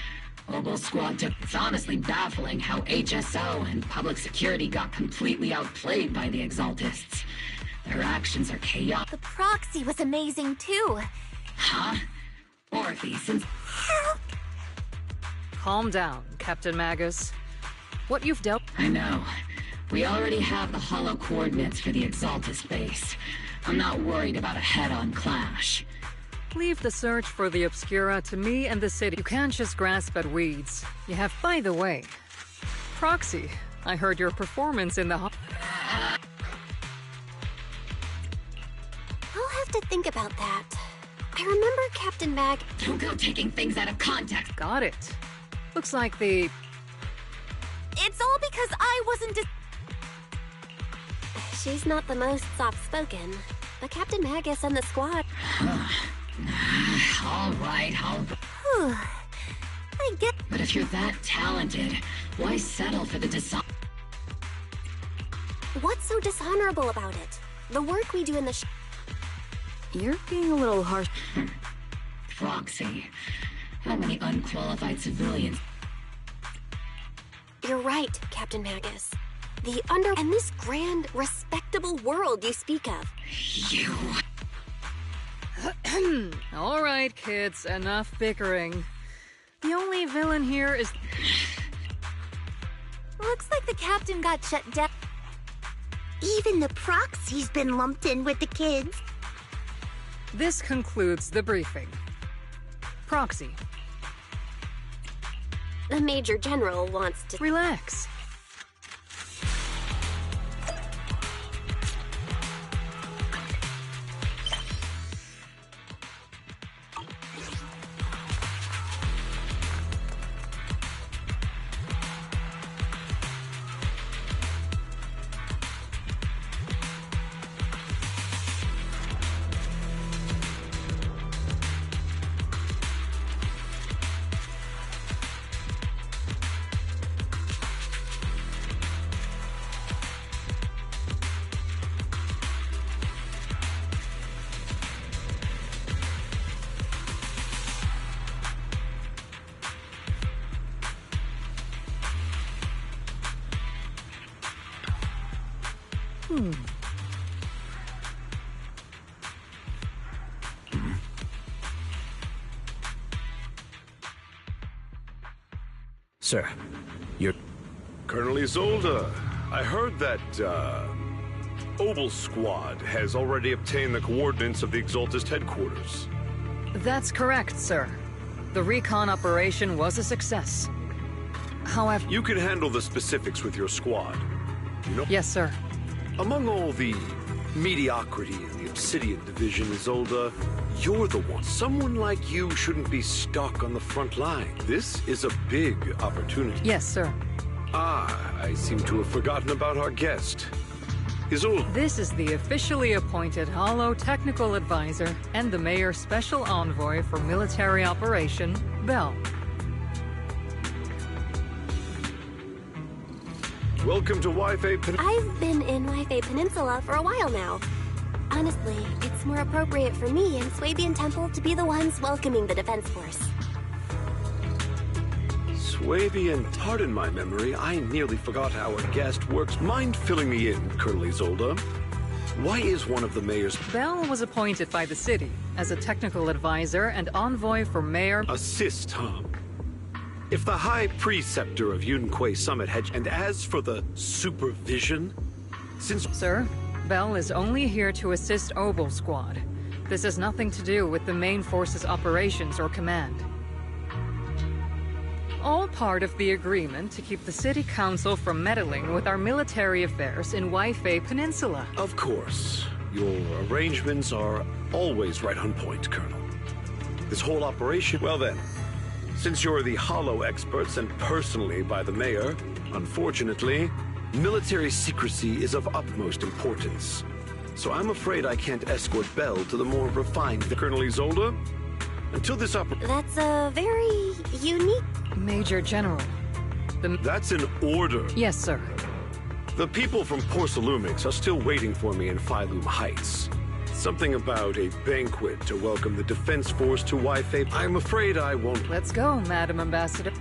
Obel Squad took... It's honestly baffling how HSO and public security got completely outplayed by the Exaltists. Their actions are chaotic. The proxy was amazing too. Huh? Orphe, since... Help! Calm down, Captain Magus. What you've dealt... I know. We already have the hollow coordinates for the Exaltist base. I'm not worried about a head-on clash. Leave the search for the Obscura to me and the city. You can't just grasp at weeds. You have... By the way, Proxy, I heard your performance in the... I'll have to think about that. I remember Captain Mag... Don't go taking things out of context. Got it. Looks like the... It's all because I wasn't... She's not the most soft-spoken, but Captain Magus and the squad... All right, I get... But if you're that talented, why settle for the What's so dishonorable about it? The work we do in the You're being a little harsh. Proxy. How many unqualified civilians? You're right, Captain Magus. The and this grand, respectable world you speak of. You... All right, kids, enough bickering. The only villain here is... Looks like the captain got shut down. Even the proxy's been lumped in with the kids. This concludes the briefing. Proxy. The Major General wants to... Relax. Sir, you're... Colonel Isolde, I heard that, Obel Squad has already obtained the coordinates of the Exaltist headquarters. That's correct, sir. The recon operation was a success. However... You can handle the specifics with your squad. You know? Yes, sir. Among all the mediocrity in the Obsidian Division, Isolde, you're the one. Someone like you shouldn't be stuck on the front line. This is a big opportunity. Yes, sir. Ah, I seem to have forgotten about our guest. Isolde. This is the officially appointed Hollow Technical Advisor and the Mayor's Special Envoy for Military Operation, Bell. Welcome to Wi-Fi Peninsula. I've been in Wi-Fi Peninsula for a while now. Honestly, it's more appropriate for me and Swabian Temple to be the ones welcoming the Defense Force. Swabian, pardon my memory, I nearly forgot how our guest works. Mind filling me in, Colonel Isolde? Why is one of the mayor's... Bell was appointed by the city as a technical advisor and envoy for Mayor... Assist, huh? If the High Preceptor of Yunquay Summit had... And as for the supervision, since... Sir, Bell is only here to assist Obel Squad. This has nothing to do with the main force's operations or command. All part of the agreement to keep the City Council from meddling with our military affairs in Wi-Fi Peninsula. Of course. Your arrangements are always right on point, Colonel. This whole operation... Well then, since you're the Hollow experts and personally by the Mayor, unfortunately, military secrecy is of utmost importance. So I'm afraid I can't escort Bell to the more refined Colonel Isolde. Until this That's a very unique... Major General. That's an order. Yes, sir. The people from Porcelumix are still waiting for me in Phylum Heights. Something about a banquet to welcome the Defense Force to Wi-Fi. I'm afraid I won't... Let's go, Madam Ambassador.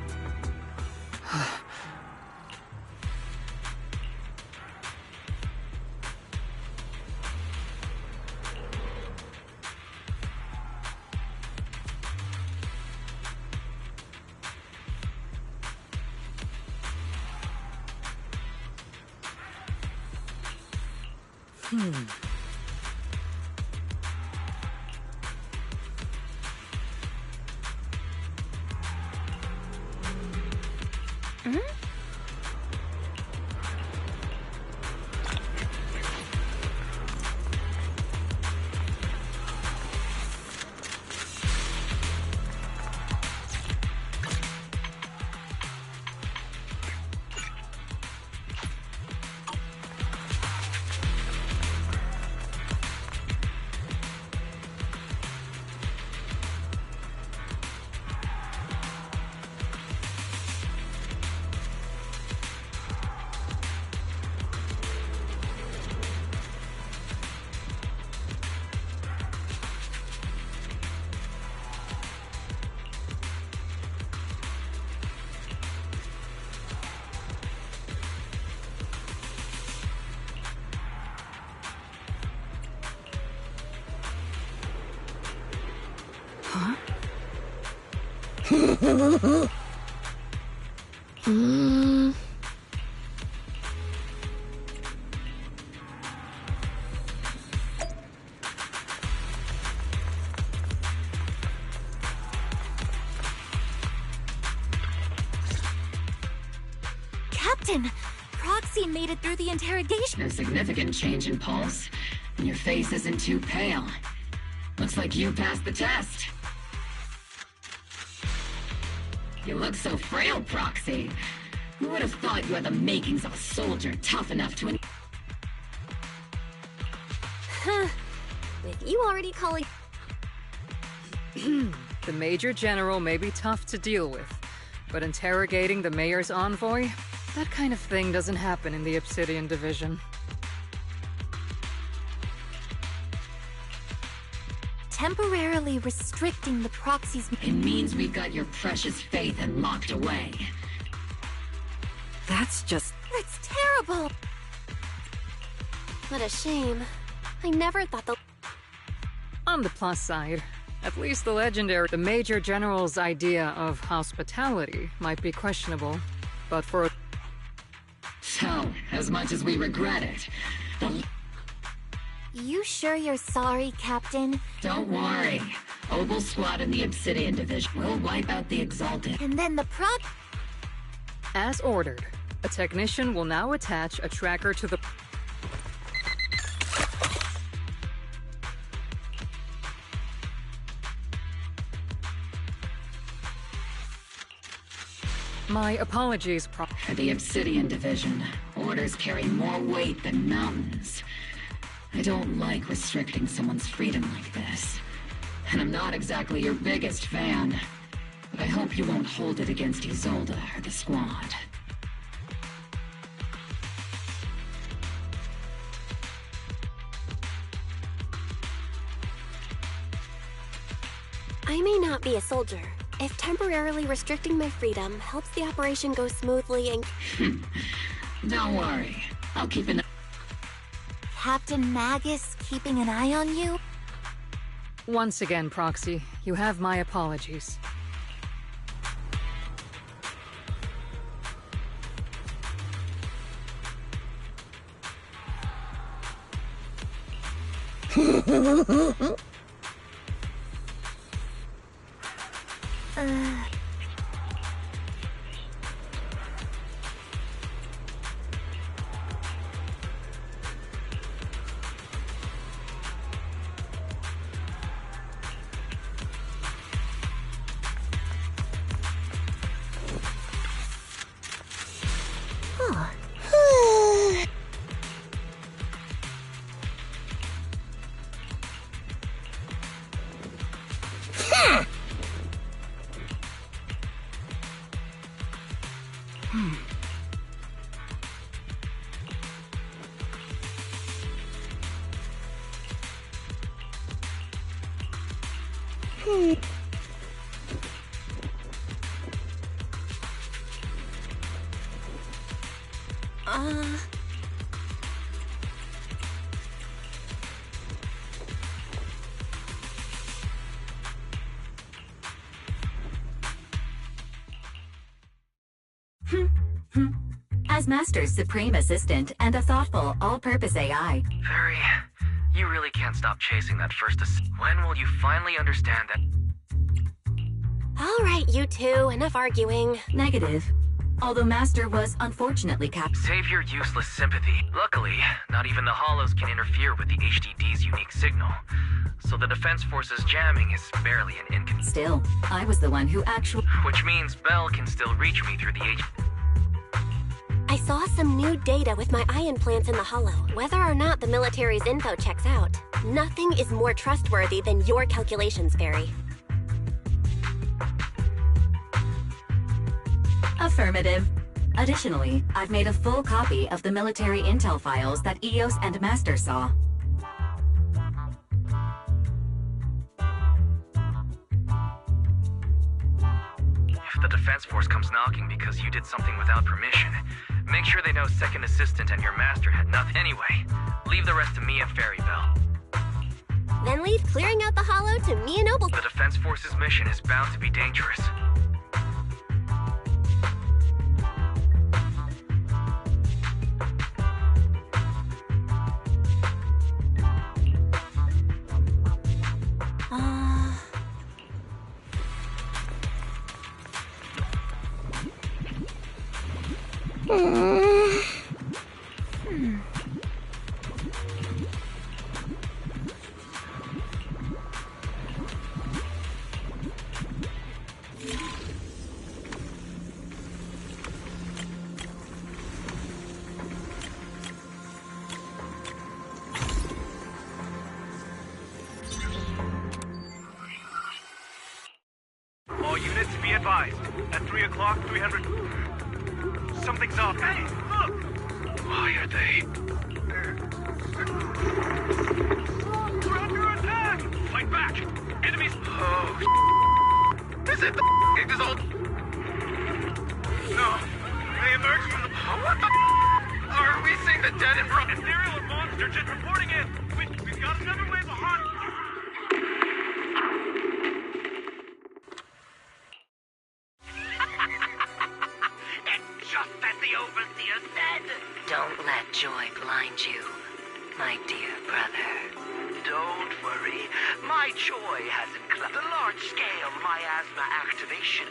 Captain! Proxy made it through the interrogation. No significant change in pulse, and your face isn't too pale. Looks like you passed the test. You look so frail, Proxy. Who would have thought you had the makings of a soldier tough enough to... With you already calling... The Major General may be tough to deal with, but interrogating the Mayor's envoy? That kind of thing doesn't happen in the Obsidian Division. Temporarily restricting the proxy's... It means we've got your precious faith and locked away. That's just... That's terrible! What a shame. I never thought the... On the plus side, at least the legendary... The Major General's idea of hospitality might be questionable, but for... So, as much as we regret it, You sure you're sorry, Captain? Don't worry. Obel Squad and the Obsidian Division will wipe out the Exalted. And then the As ordered, a technician will now attach a tracker to the... My apologies, For the Obsidian Division, orders carry more weight than mountains. I don't like restricting someone's freedom like this. And I'm not exactly your biggest fan. But I hope you won't hold it against Isolde or the squad. I may not be a soldier. If temporarily restricting my freedom helps the operation go smoothly and... Don't worry. I'll keep an... Captain Magus keeping an eye on you? Once again, Proxy, you have my apologies. As Master's supreme assistant and a thoughtful, all-purpose AI. Very. You really can't stop chasing that first When will you finally understand that? All right, you two, enough arguing. Negative. Although Master was unfortunately Save your useless sympathy. Luckily, not even the Hollows can interfere with the HDD's unique signal. So the Defense Force's jamming is barely an inconvenience. Still, I was the one who actually... Which means Bell can still reach me through the I saw some new data with my eye implants in the Hollow. Whether or not the military's info checks out, nothing is more trustworthy than your calculations, Fairy. Affirmative. Additionally, I've made a full copy of the military intel files that Eos and Master saw. If the Defense Force comes knocking because you did something without permission, make sure they know Second Assistant and your Master had nothing. Anyway, leave the rest to me and Fairy Bell. Then leave clearing out the Hollow to me and Opal. The Defense Force's mission is bound to be dangerous. All units be advised. At 3 o'clock, 300... Something's off. Hey, look! Why are they... We're under attack! Fight back! Enemies... Oh, is it the... Is all... No. They emerged from the... What the... Are we seeing the dead and broken? Ethereal or monster just reporting in. We've got another wave of hunt. Don't let joy blind you, my dear brother. Don't worry. My joy hasn't clubbed the large-scale miasma activation.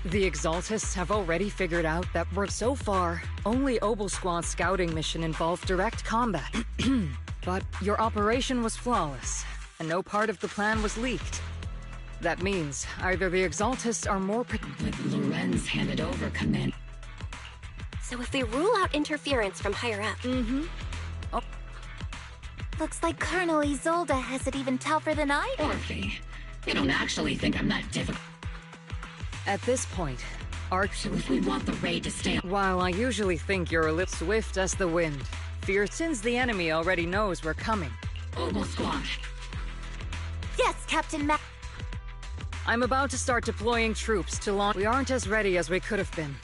The Exaltists have already figured out that so far, only Obel Squad's scouting mission involved direct combat. But your operation was flawless, and no part of the plan was leaked. That means either the Exaltists are more... But Lorenz handed over command. So if we rule out interference from higher up... Oh. Looks like Colonel Isolde has it even tougher than I do. Orphe, you don't actually think I'm that difficult. At this point, So if we want the raid to stay... While I usually think you're a little swift as the wind, fear since the enemy already knows we're coming. Obel Squad. Yes, Captain Mac. I'm about to start deploying troops to launch. We aren't as ready as we could have been.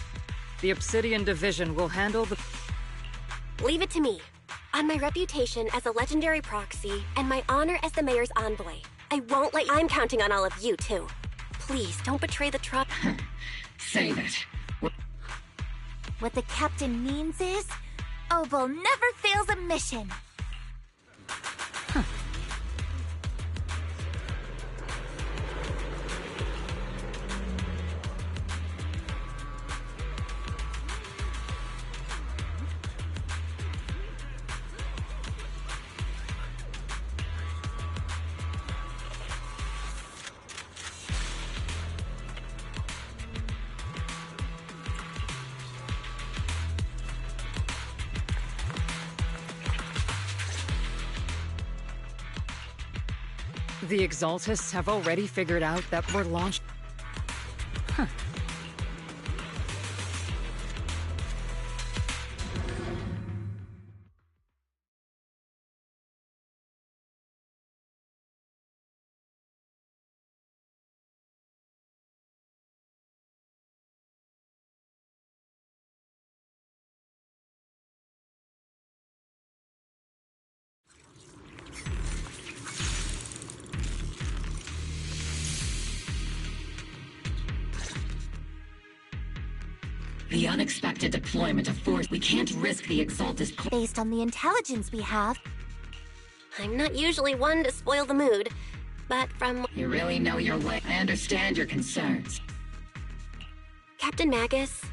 The Obsidian Division will handle the... Leave it to me. On my reputation as a legendary proxy, and my honor as the mayor's envoy, I won't let... I'm counting on all of you, too. Please, don't betray the trust. Save it. What the captain means is, Obel never fails a mission. The Exaltists have already figured out that we're launched... The unexpected deployment of force. We can't risk the Exaltist... Based on the intelligence we have... I'm not usually one to spoil the mood, but from... You really know your way. I understand your concerns. Captain Magus?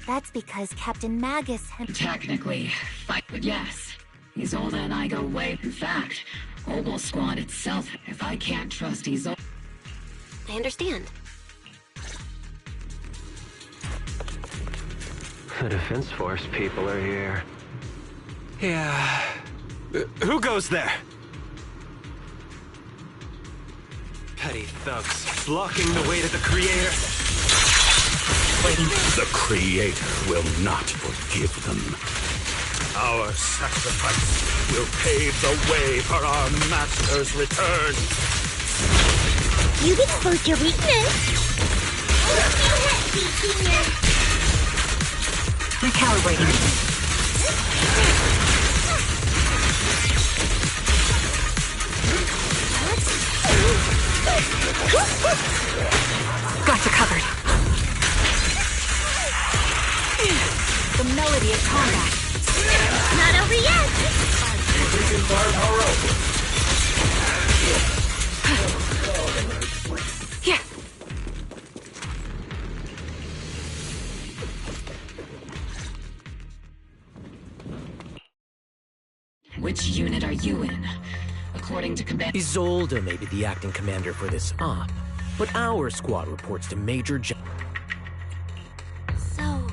That's because Captain Magus had... Technically, but yes. Isolde and I go way... In fact, Obel Squad itself, if I can't trust Isolde... I understand. The Defense Force people are here. Yeah. Who goes there? Petty thugs, blocking the way to the Creator. The Creator will not forgive them. Our sacrifice will pave the way for our Master's return. You've exposed your weakness. Recalibrating. Got you covered. The melody of combat. Not over yet. Increasing firepower output. Here. Which unit are you in? According to command... Isolde may be the acting commander for this op, but our squad reports to Major So,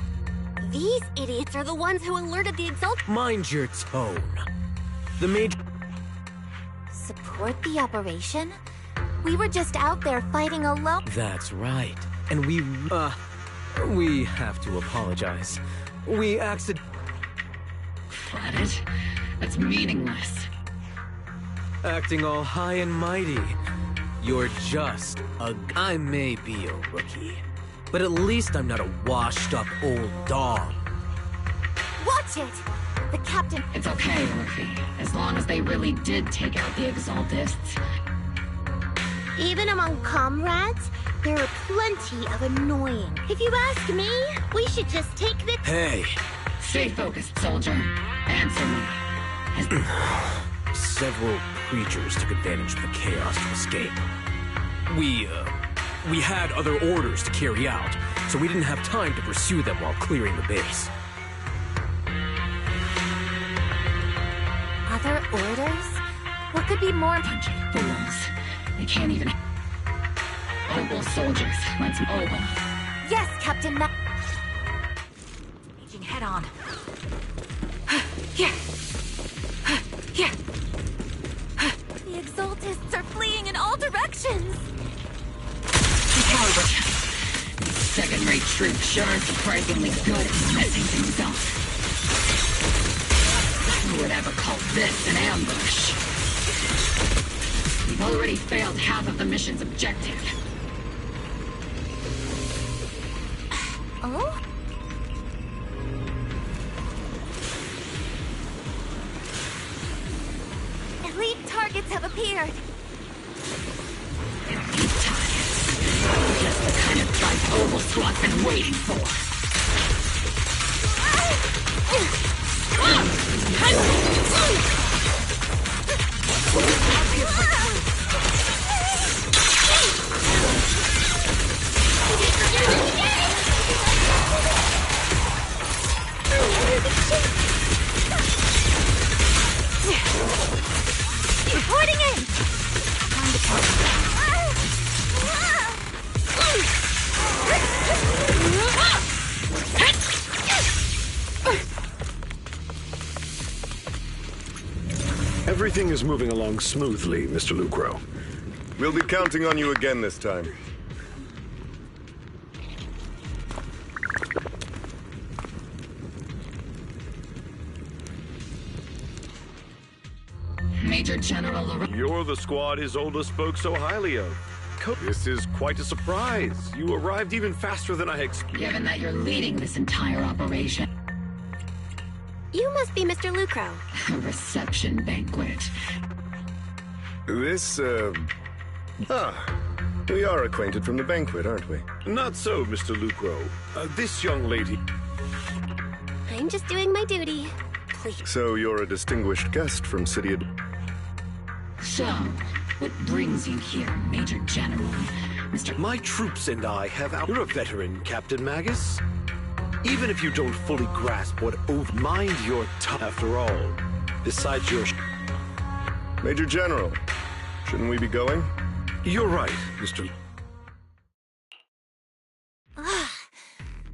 these idiots are the ones who alerted the Exalt... Mind your tone. The Major... Support the operation? We were just out there fighting alone. That's right. And we have to apologize. We accidentally... Credit? That's meaningless. Acting all high and mighty. You're just a... I may be a rookie, but at least I'm not a washed-up old dog. Watch it! The captain... It's okay, Murphy. As long as they really did take out the Exaltists. Even among comrades, there are plenty of annoying. If you ask me, we should just take the... Hey! Stay focused, soldier. Answer me. Several creatures took advantage of the chaos to escape. We had other orders to carry out, so we didn't have time to pursue them while clearing the base. Other orders? What could be more? Bunch of fools. They can't even... Obel soldiers. Let's Obel. Yes, Captain Ma... Raging head on. Here. Here. The Exaltists are fleeing in all directions. Calibert. These second-rate troops sure are surprisingly good at messing things up. Who would ever call this an ambush? We've already failed half of the mission's objective. Oh? Elite targets have appeared. Elite targets. Just the kind of fight Obel Squad's been waiting for. Reporting in! Time to talk. Everything is moving along smoothly, Mr. Lucro. We'll be counting on you again this time. Major General Laurent. You're the squad Isolde spoke so highly of. This is quite a surprise. You arrived even faster than I expected. Given that you're leading this entire operation. You must be Mr. Lucro. A reception banquet. This, we are acquainted from the banquet, aren't we? Not so, Mr. Lucro. This young lady... I'm just doing my duty. Please. So you're a distinguished guest from City... So, what brings you here, Major General? My troops and I have out... You're a veteran, Captain Magus. Even if you don't fully grasp what mind your tongue. After all, besides your... Major General, shouldn't we be going? You're right, Mr.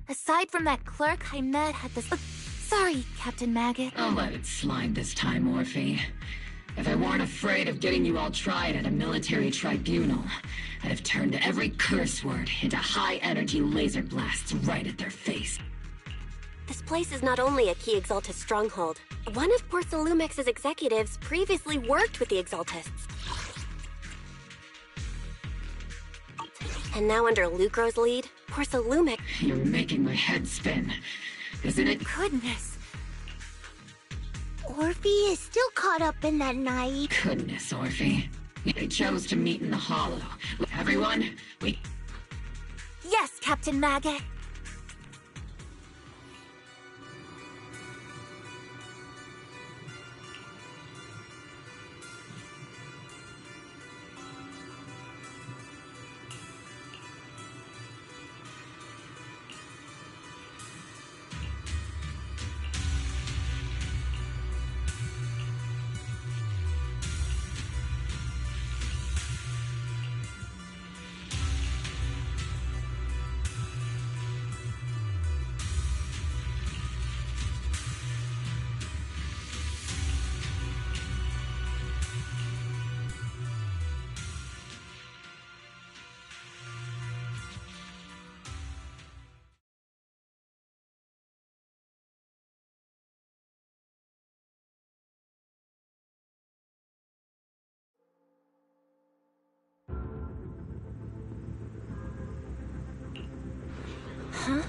Aside from that clerk I met at the... sorry, Captain Maggot. I'll let it slide this time, Orphe. If I weren't afraid of getting you all tried at a military tribunal, I'd have turned every curse word into high-energy laser blasts right at their face. This place is not only a key Exaltist stronghold. One of Porsa Lumex's executives previously worked with the Exaltists. And now under Lucro's lead, Porsa Lumex... You're making my head spin. Isn't it? Goodness. Orphe is still caught up in that night. Goodness, Orphe. They chose to meet in the Hollow. Everyone, we... Yes, Captain Maggot. Huh?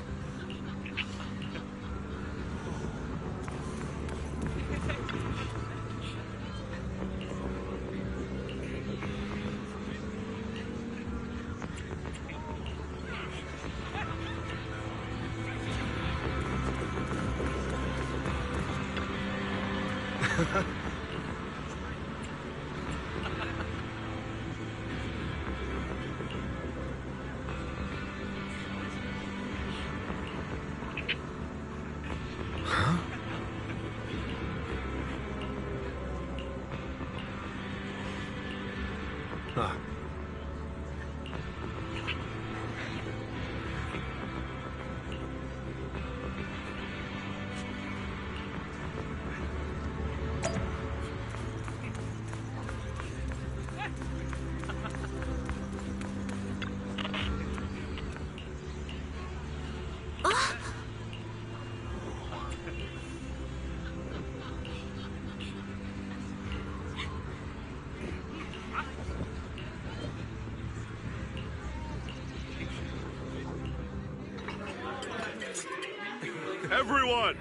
Everyone!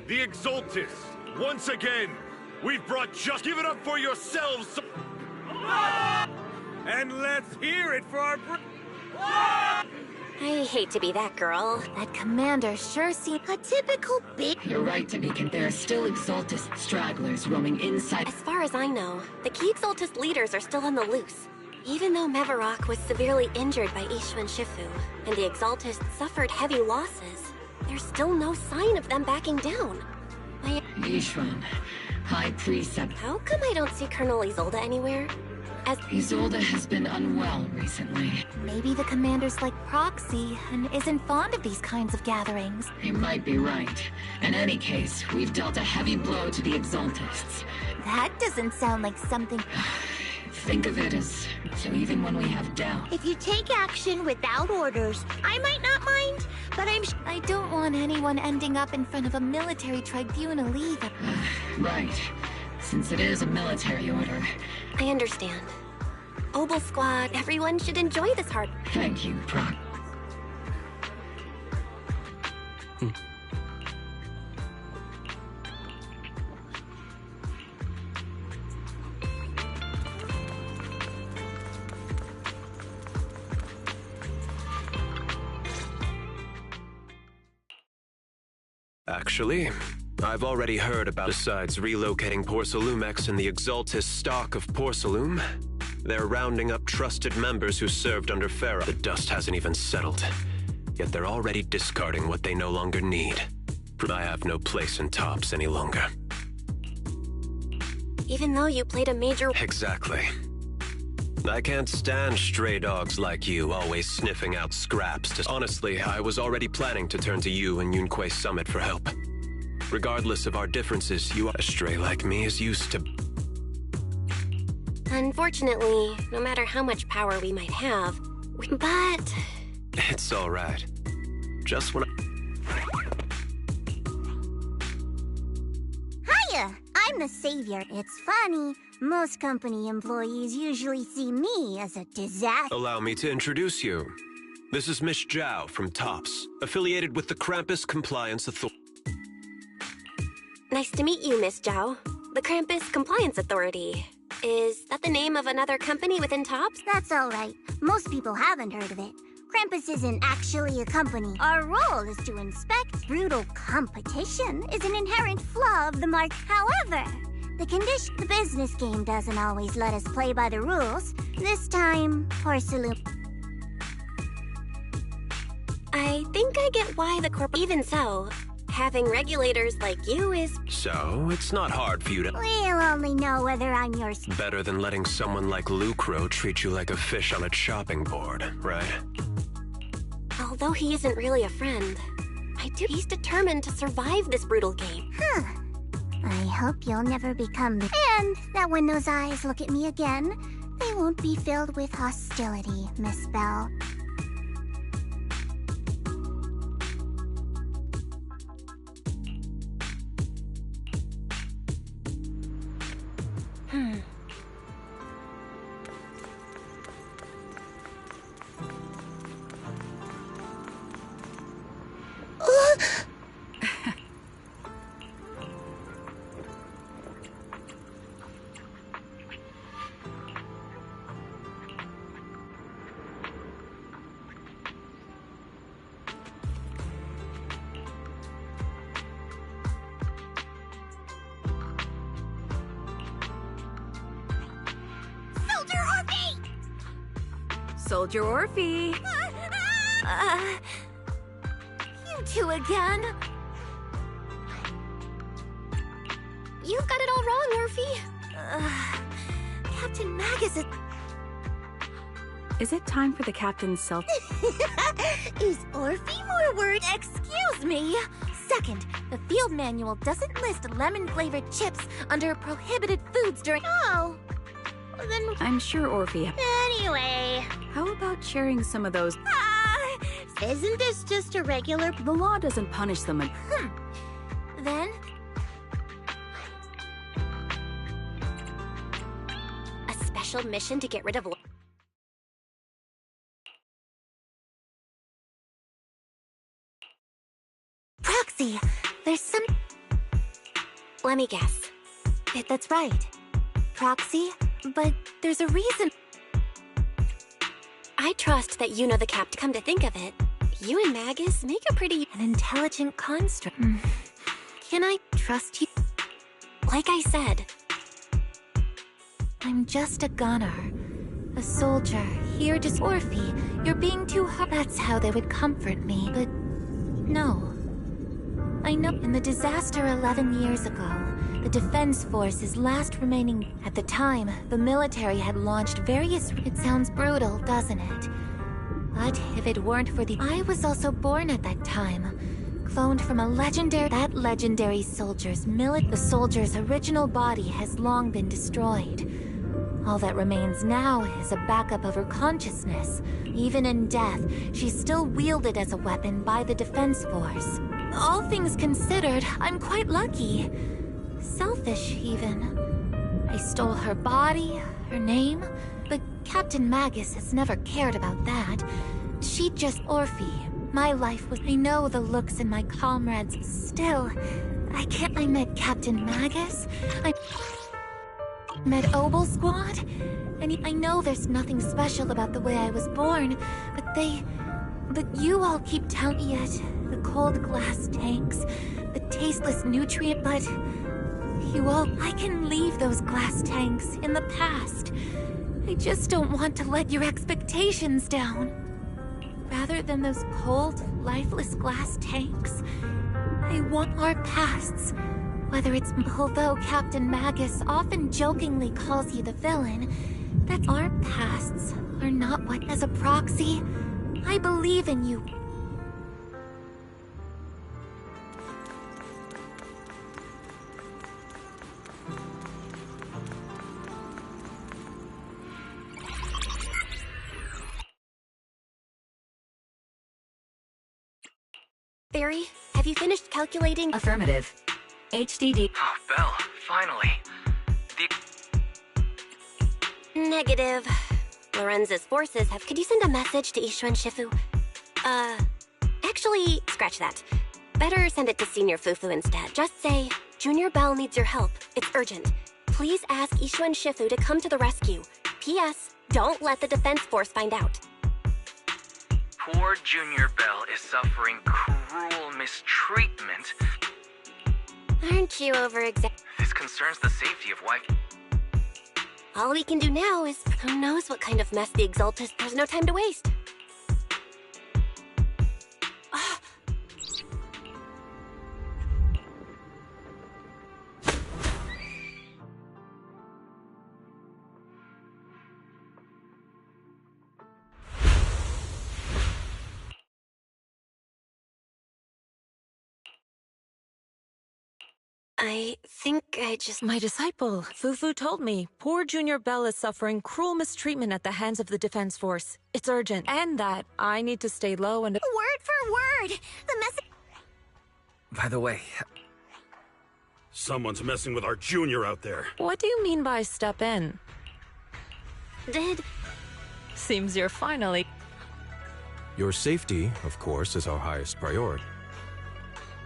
The Exaltis! Once again, we've brought just... Give it up for yourselves! And let's hear it for our... I hate to be that girl. That commander sure seemed a typical big... You're right, Tamika. There are still Exaltis stragglers roaming inside... As far as I know, the key Exaltis leaders are still on the loose. Even though Mevarok was severely injured by Ishu and Shifu, and the Exaltis suffered heavy losses, there's still no sign of them backing down. Ishwan, High Precept. How come I don't see Colonel Isolde anywhere? Isolde has been unwell recently. Maybe the commander's like Proxy and isn't fond of these kinds of gatherings. He might be right. In any case, we've dealt a heavy blow to the Exaltists. That doesn't sound like something... Think of it as... So even when we have doubt... If you take action without orders, I might not mind, but I don't want anyone ending up in front of a military tribunal either. Right. Since it is a military order. I understand. Obel Squad, everyone should enjoy this hard... Thank you, Proc. Actually, I've already heard about. Besides relocating Porcelumex and the Exaltis stock of Porcelume, they're rounding up trusted members who served under Farah. The dust hasn't even settled, yet they're already discarding what they no longer need. I have no place in Tops any longer. Even though you played a major... Exactly. I can't stand stray dogs like you, always sniffing out scraps to... Honestly, I was already planning to turn to you and Yunquay Summit for help. Regardless of our differences, a stray like me is used to... Unfortunately, no matter how much power we might have, but... It's alright. Just when Hiya! I'm the savior. It's funny. Most company employees usually see me as a disaster. Allow me to introduce you. This is Miss Zhao from TOPS, affiliated with the Krampus Compliance Authority. Nice to meet you, Miss Zhao. The Krampus Compliance Authority. Is that the name of another company within TOPS? That's all right. Most people haven't heard of it. Krampus isn't actually a company. Our role is to inspect. Brutal competition is an inherent flaw of the mark. However, the business game doesn't always let us play by the rules. This time, Porcelume. I think I get why the corp... Even so, having regulators like you is... So, it's not hard for you to... We'll only know whether I'm yours. Better than letting someone like Lucro treat you like a fish on a chopping board, right? Although he isn't really a friend, he's determined to survive this brutal game. Huh. I hope you'll never become the... And that when those eyes look at me again, they won't be filled with hostility, Miss Bell. Soldier Orphe! You two again? You've got it all wrong, Orphe. Captain Magus Is it time for the captain's self... Is Orphe more worried? Excuse me! Second, the field manual doesn't list lemon-flavored chips under prohibited foods during... Oh! Well, then... I'm sure Orphe... Anyway... How about sharing some of those... Isn't this just a regular... The law doesn't punish them. Then... A special mission to get rid of... Proxy, there's some... Let me guess. That's right. Proxy, but there's a reason... I trust that you know the cap. Come to think of it, you and Magus make a pretty... An intelligent construct. Can I trust you? Like I said. I'm just a gunner. A soldier, here just... Orphe, you're being too hard. That's how they would comfort me, but... No. I know in the disaster 11 years ago, the Defense Force's last remaining... At the time, the military had launched various... It sounds brutal, doesn't it? But if it weren't for the... I was also born at that time. Cloned from a legendary... That legendary soldier's The soldier's original body has long been destroyed. All that remains now is a backup of her consciousness. Even in death, she's still wielded as a weapon by the Defense Force. All things considered, I'm quite lucky. Selfish, even. I stole her body, her name, but Captain Magus has never cared about that. She just... Orphe. My life was... I know the looks in my comrades. Still, I can't... I met Captain Magus. I met Obel Squad. And I know there's nothing special about the way I was born, but they... But you all keep telling me it. The cold glass tanks, the tasteless nutrient, but... You all... I can leave those glass tanks in the past. I just don't want to let your expectations down. Rather than those cold, lifeless glass tanks, I want our pasts. Whether it's... Although Captain Magus often jokingly calls you the villain, that our pasts are not what... As a proxy, I believe in you. Barry, have you finished calculating? Affirmative. HDD. Oh, Belle, finally. Negative. Lorenza's forces have... Could you send a message to Ishu and Shifu? Actually, scratch that. Better send it to Senior Fufu instead. Just say, Junior Belle needs your help. It's urgent. Please ask Ishu and Shifu to come to the rescue. P.S. Don't let the Defense Force find out. Poor Junior Belle is suffering cruel mistreatment. Aren't you over-exaggerating? This concerns the safety of wife. All we can do now is... Who knows what kind of mess the Exaltus... There's no time to waste. I think I just... My disciple, Fufu, told me poor Junior Belle is suffering cruel mistreatment at the hands of the Defense Force. It's urgent, and that I need to stay low and... Word for word! The message... By the way... Someone's messing with our Junior out there. What do you mean by step in? Seems you're finally... Your safety, of course, is our highest priority.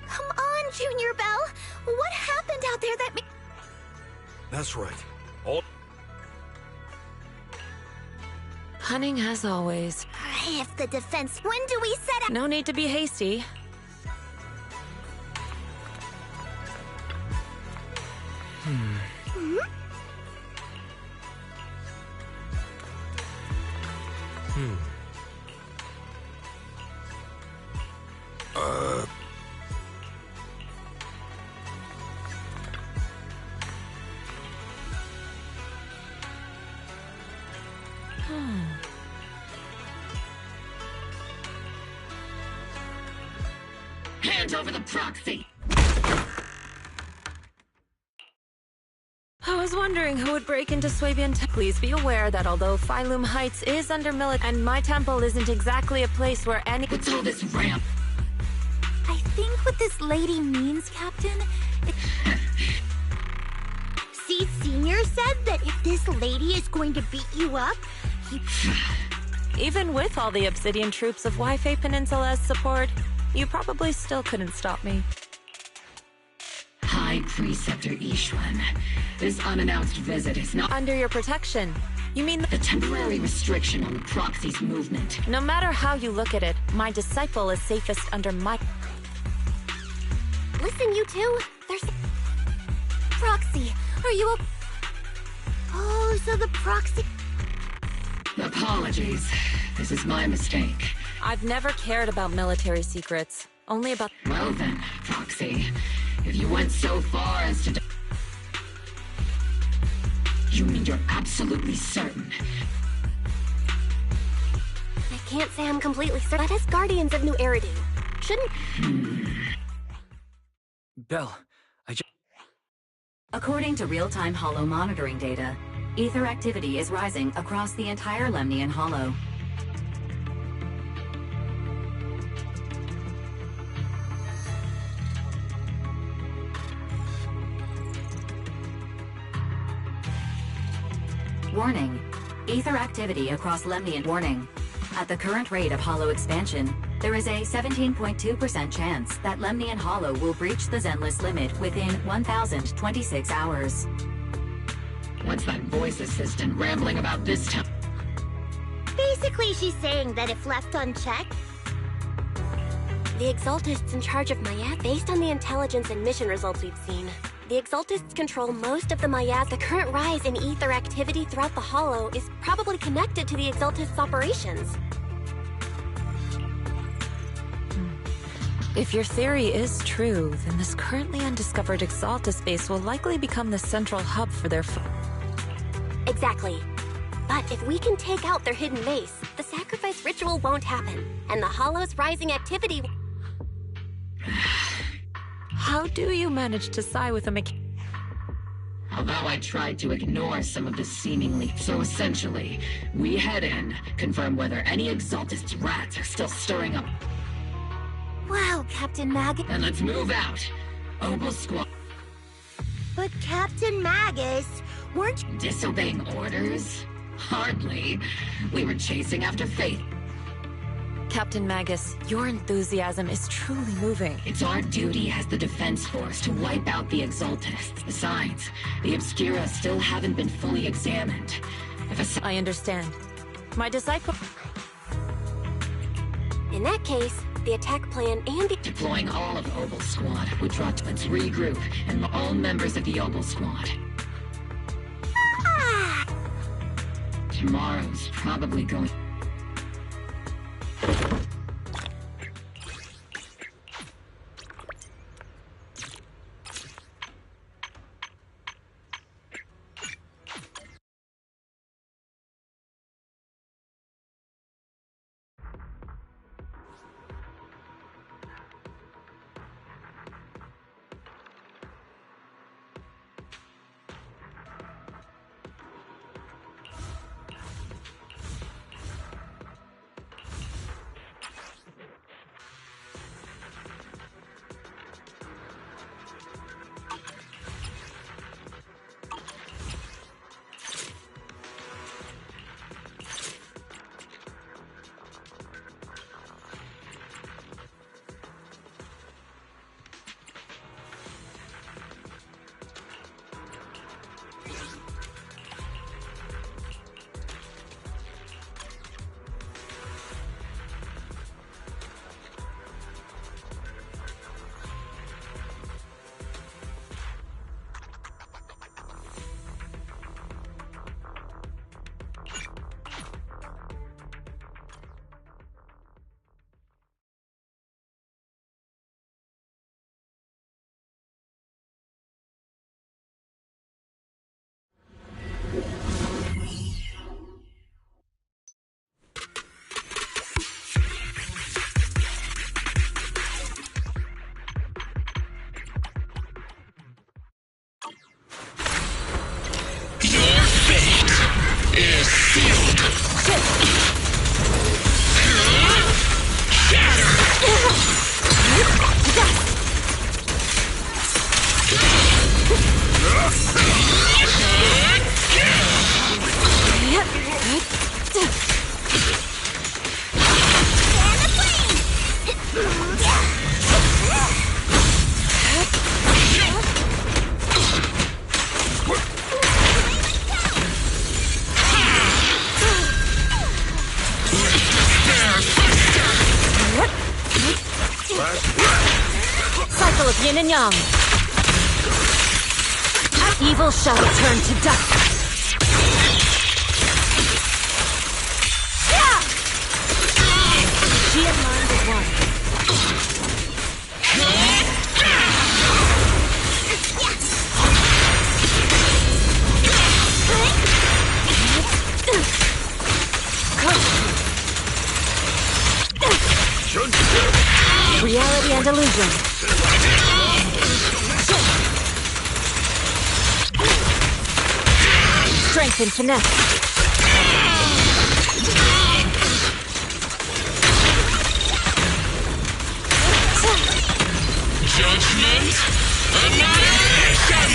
Come on, Junior Belle! What happened out there that That's right. Cunning as always. If the defense... When do we set up... No need to be hasty. Hand over the proxy! I was was wondering who would break into Swabian. Please be aware that although Phylum Heights is under military, and my temple isn't exactly a place where any— What's all this ramp? I think what this lady means, Captain, See, Senior said that if this lady is going to beat you up, Even with all the Obsidian troops of Wi-Fi Peninsula's support, you probably still couldn't stop me. High Preceptor Ishwan, this unannounced visit is not under your protection. You mean the temporary restriction on the Proxy's movement. No matter how you look at it, my disciple is safest under my— Listen, you two. There's... Proxy, are you Oh, so the Proxy... Apologies. This is my mistake. I've never cared about military secrets. Only about— Well then, Proxy. If you went so far as to... You mean you're absolutely certain? I can't say I'm completely certain, but as Guardians of New Eridu, shouldn't... Belle, According to real-time Hollow monitoring data, ether activity is rising across the entire Lemnian Hollow. Warning. Ether activity across Lemnian. Warning. At the current rate of Hollow expansion, there is a 17.2% chance that Lemnian Hollow will breach the Zenless limit within 1,026 hours. What's that voice assistant rambling about this time? Basically, she's saying that if left unchecked... The Exaltists in charge of Mayat, based on the intelligence and mission results we've seen. The Exaltists control most of the Mayat. The current rise in ether activity throughout the Hollow is probably connected to the Exaltists' operations. If your theory is true, then this currently undiscovered Exaltus base will likely become the central hub for their... Exactly. But if we can take out their hidden base, the sacrifice ritual won't happen, and the Hollow's rising activity... How do you manage to side with a Although I tried to ignore some of the seemingly... So essentially, we head in, confirm whether any Exaltist rats are still stirring up... Wow, Captain Mag... And let's move out! Obel Squad... But Captain Magus, weren't you... Disobeying orders? Hardly. We were chasing after Faith. Captain Magus, your enthusiasm is truly moving. It's our duty as the Defense Force to wipe out the Exaltists. Besides, the Obscura still haven't been fully examined. I understand. My disciple... In that case, the attack plan and the... Deploying all of Obel Squad. Let's regroup, and all members of the Obel Squad. Tomorrow's probably going... Cycle of yin and yang. Evil shall return to dust. She and mind is one. Reality and illusion. Strength and finesse. Judgment, annihilation!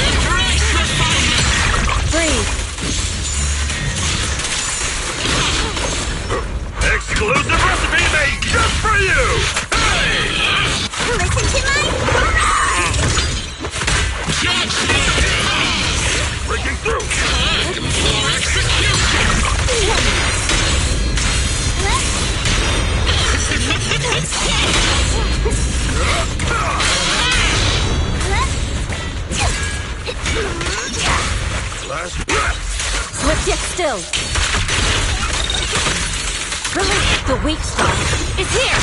Embrace refinement! Breathe. Exclusive recipe made just for you! Hey! Listen to my... Judgment! Breaking through! For execution! Last breath! Swift yet still. Release the weak spot. It's here!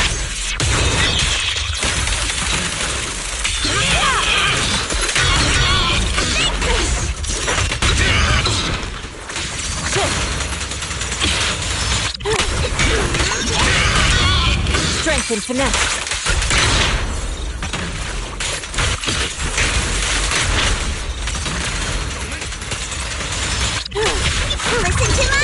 Strength and finesse. Listen to my...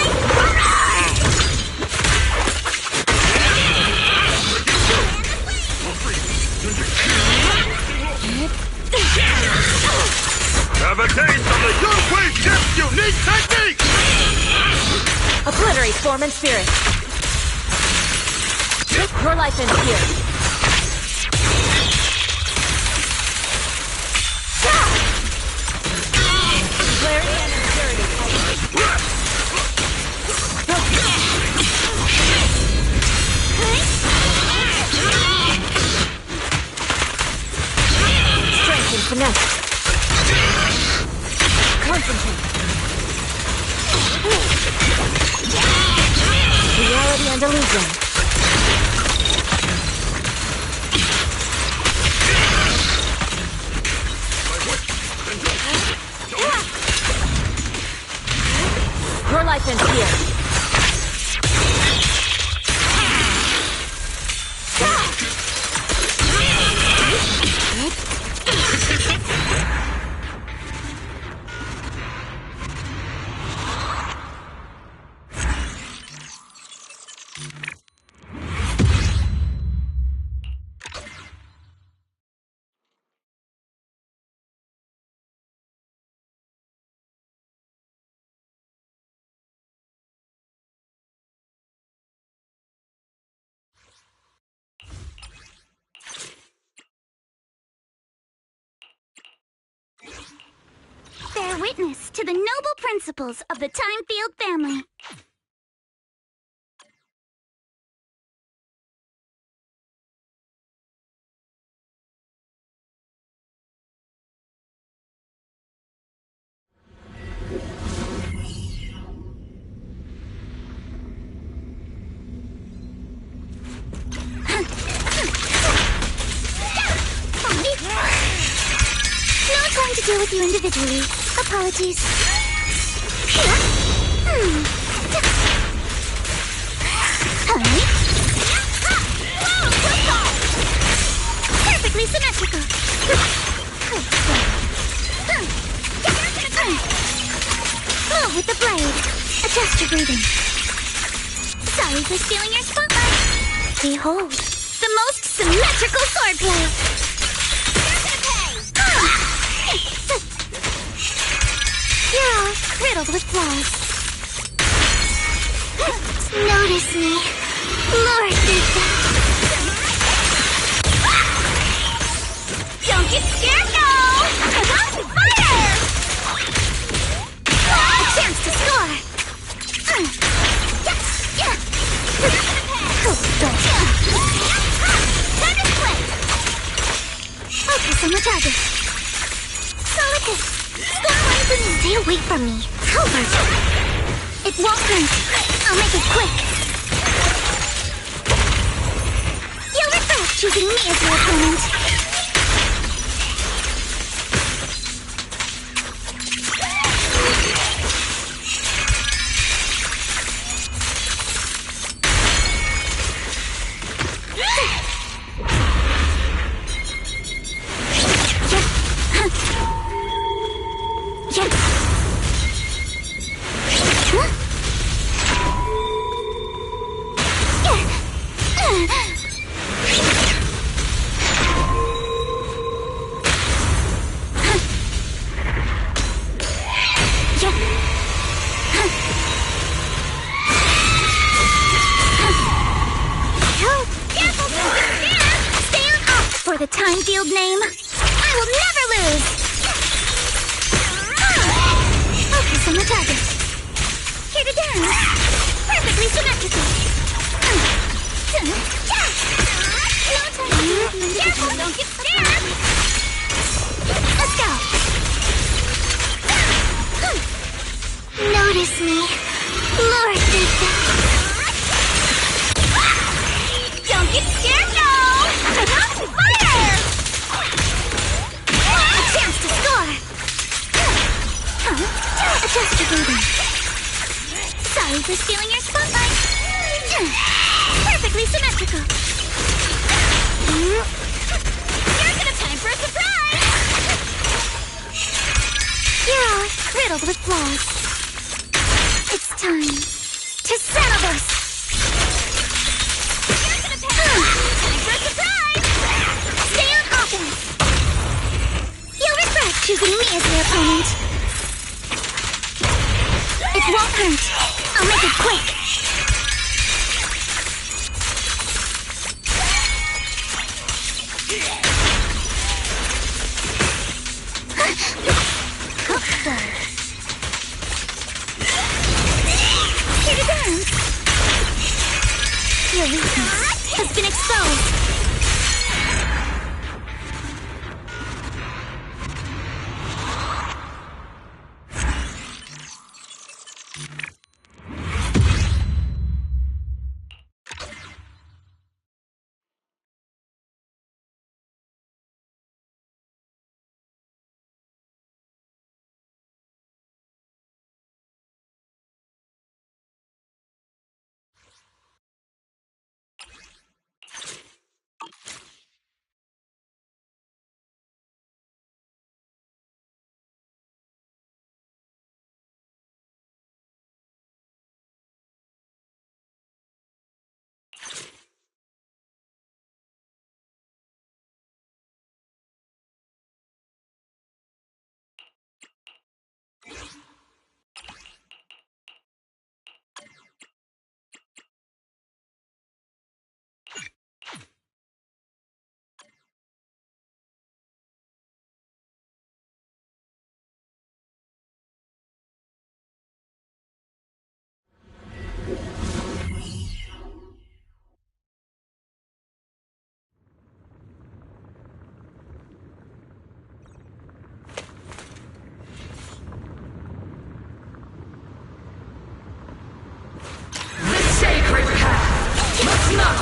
Have a taste of the Young Queen Chip's unique technique! Obliterate form and spirit. Your life ends here. Clarity and impurity. Strength and finesse. Concentrate. Reality and illusion. Your life ends here. Bear witness to the noble principles of the Timefield family. Not going to deal with you individually. Apologies. Perfectly symmetrical. Move with the blade. Adjust your breathing. Sorry for stealing your spotlight. Behold, the most symmetrical swordplay. You're all riddled with flaws. Notice me. Lord Vista. Don't get scared, no! Fire! A chance to score. on the target. Solid hit. Score one for me. Stay away from me. Halberd. It won't hurt. I'll make it quick. You'll regret choosing me as your opponent. For the time field name, I will never lose! Focus on the target. Here to dance. Perfectly symmetrical. Careful, don't get scared! Let's go! Notice me. Lord Vista. Don't get scared, no! Fire! A chance to score! Adjust your breathing. Sorry for stealing your spotlight. Perfectly symmetrical. Here's gonna time for a surprise! You're all riddled with flaws. It's time to settle this! Choosing me as your opponent. It won't hurt. I'll make it quick. Here to dance. Your weakness has been exposed.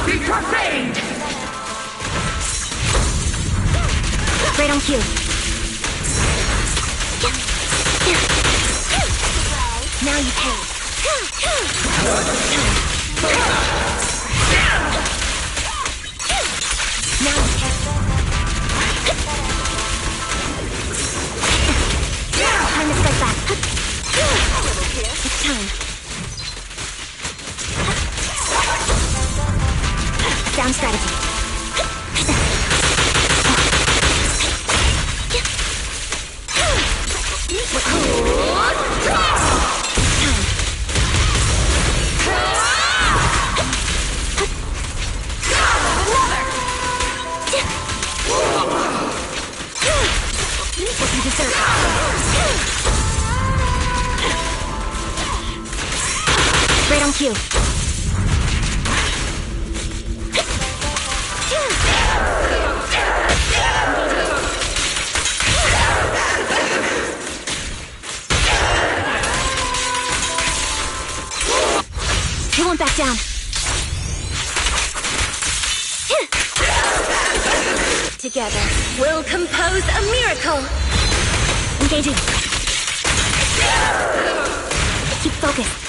Be profaned! Right on cue. Now you pay. Now you pay. Time to strike back. It's time. Down strategy. What you deserve. Right on cue. won't back down. Together, we'll compose a miracle. Engaging. Keep focused.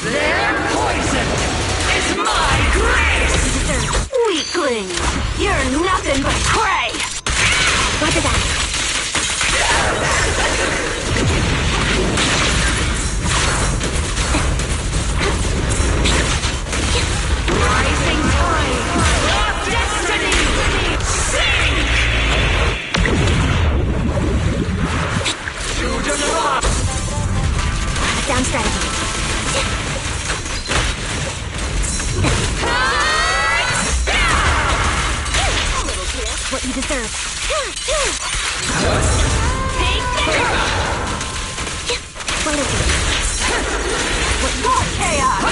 Their poison is my grace! Weakling! You're nothing but prey! Roger that. Rising tide of destiny! Sing! To the top! Down strategy. What you deserve. What chaos!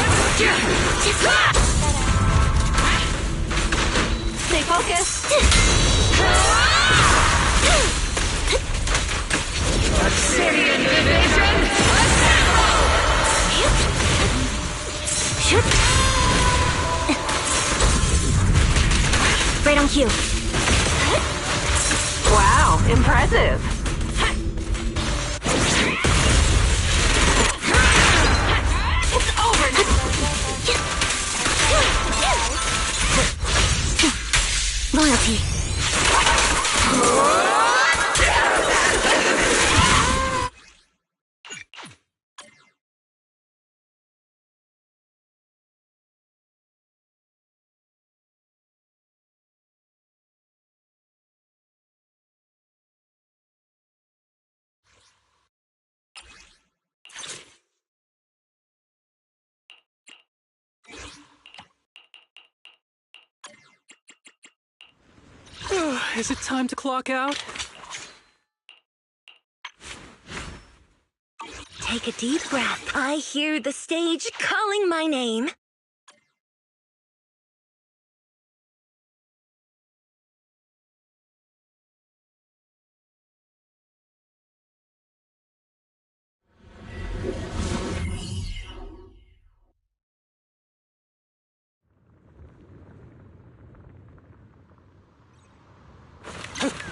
Stay focused. Obsidian Division, assemble! Shoot. Right on cue. Wow, impressive. It's over now. Loyalty. Is it time to clock out? Take a deep breath. I hear the stage calling my name.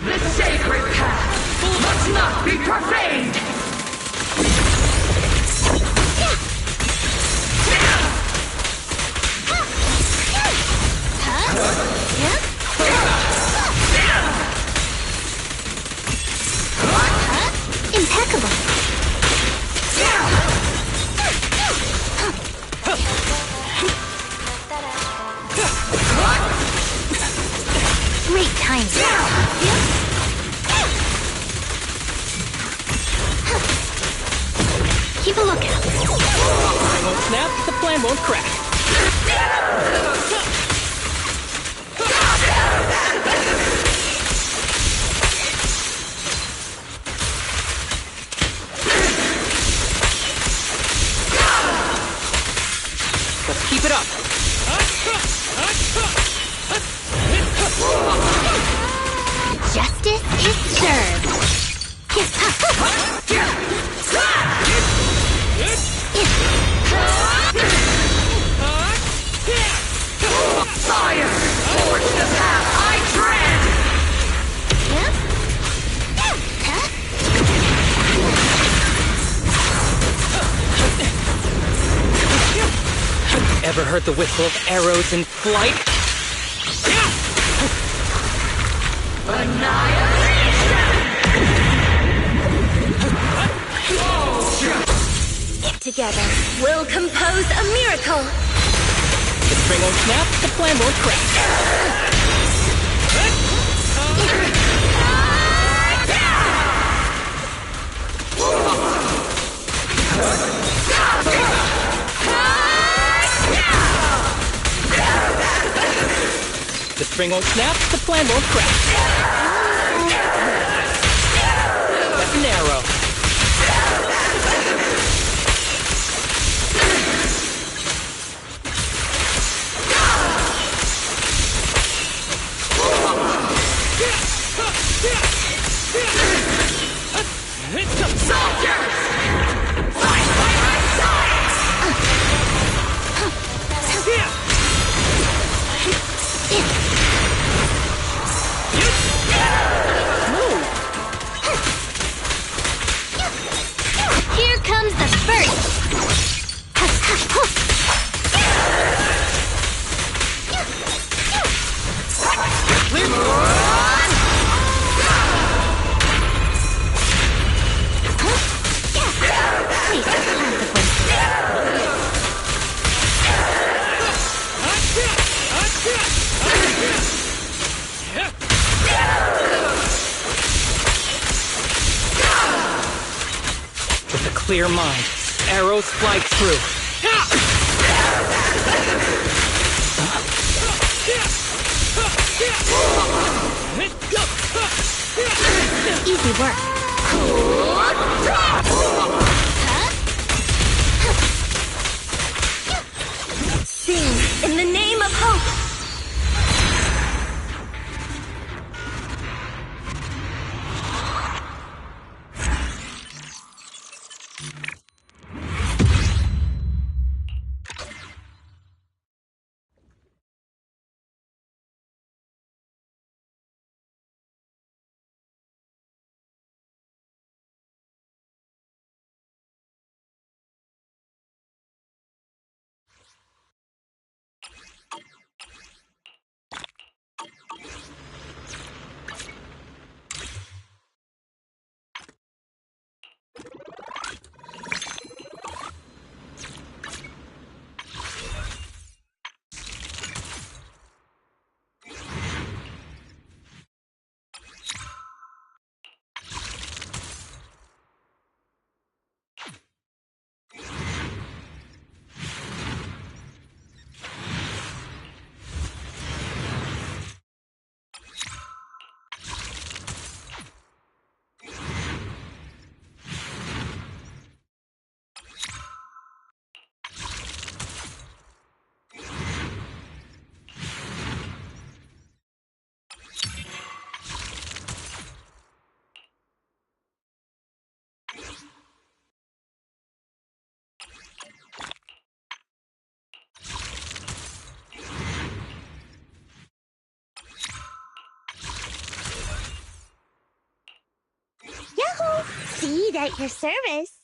The sacred path must not be profaned! Impeccable. Great timing. Keep a lookout. I won't snap, the plan won't crack. Let's keep it up. Justice is served. Fire! Forge the path I tread! Ever heard the whistle of arrows in flight? Get together. We'll compose a miracle. The string won't snap, the plan won't crack. The string won't snap, the plan won't crack. That's an arrow. Soldiers! Fight! clear mind. Arrows fly true. Easy work. Sing in the name of hope. Yahoo! See you at your service.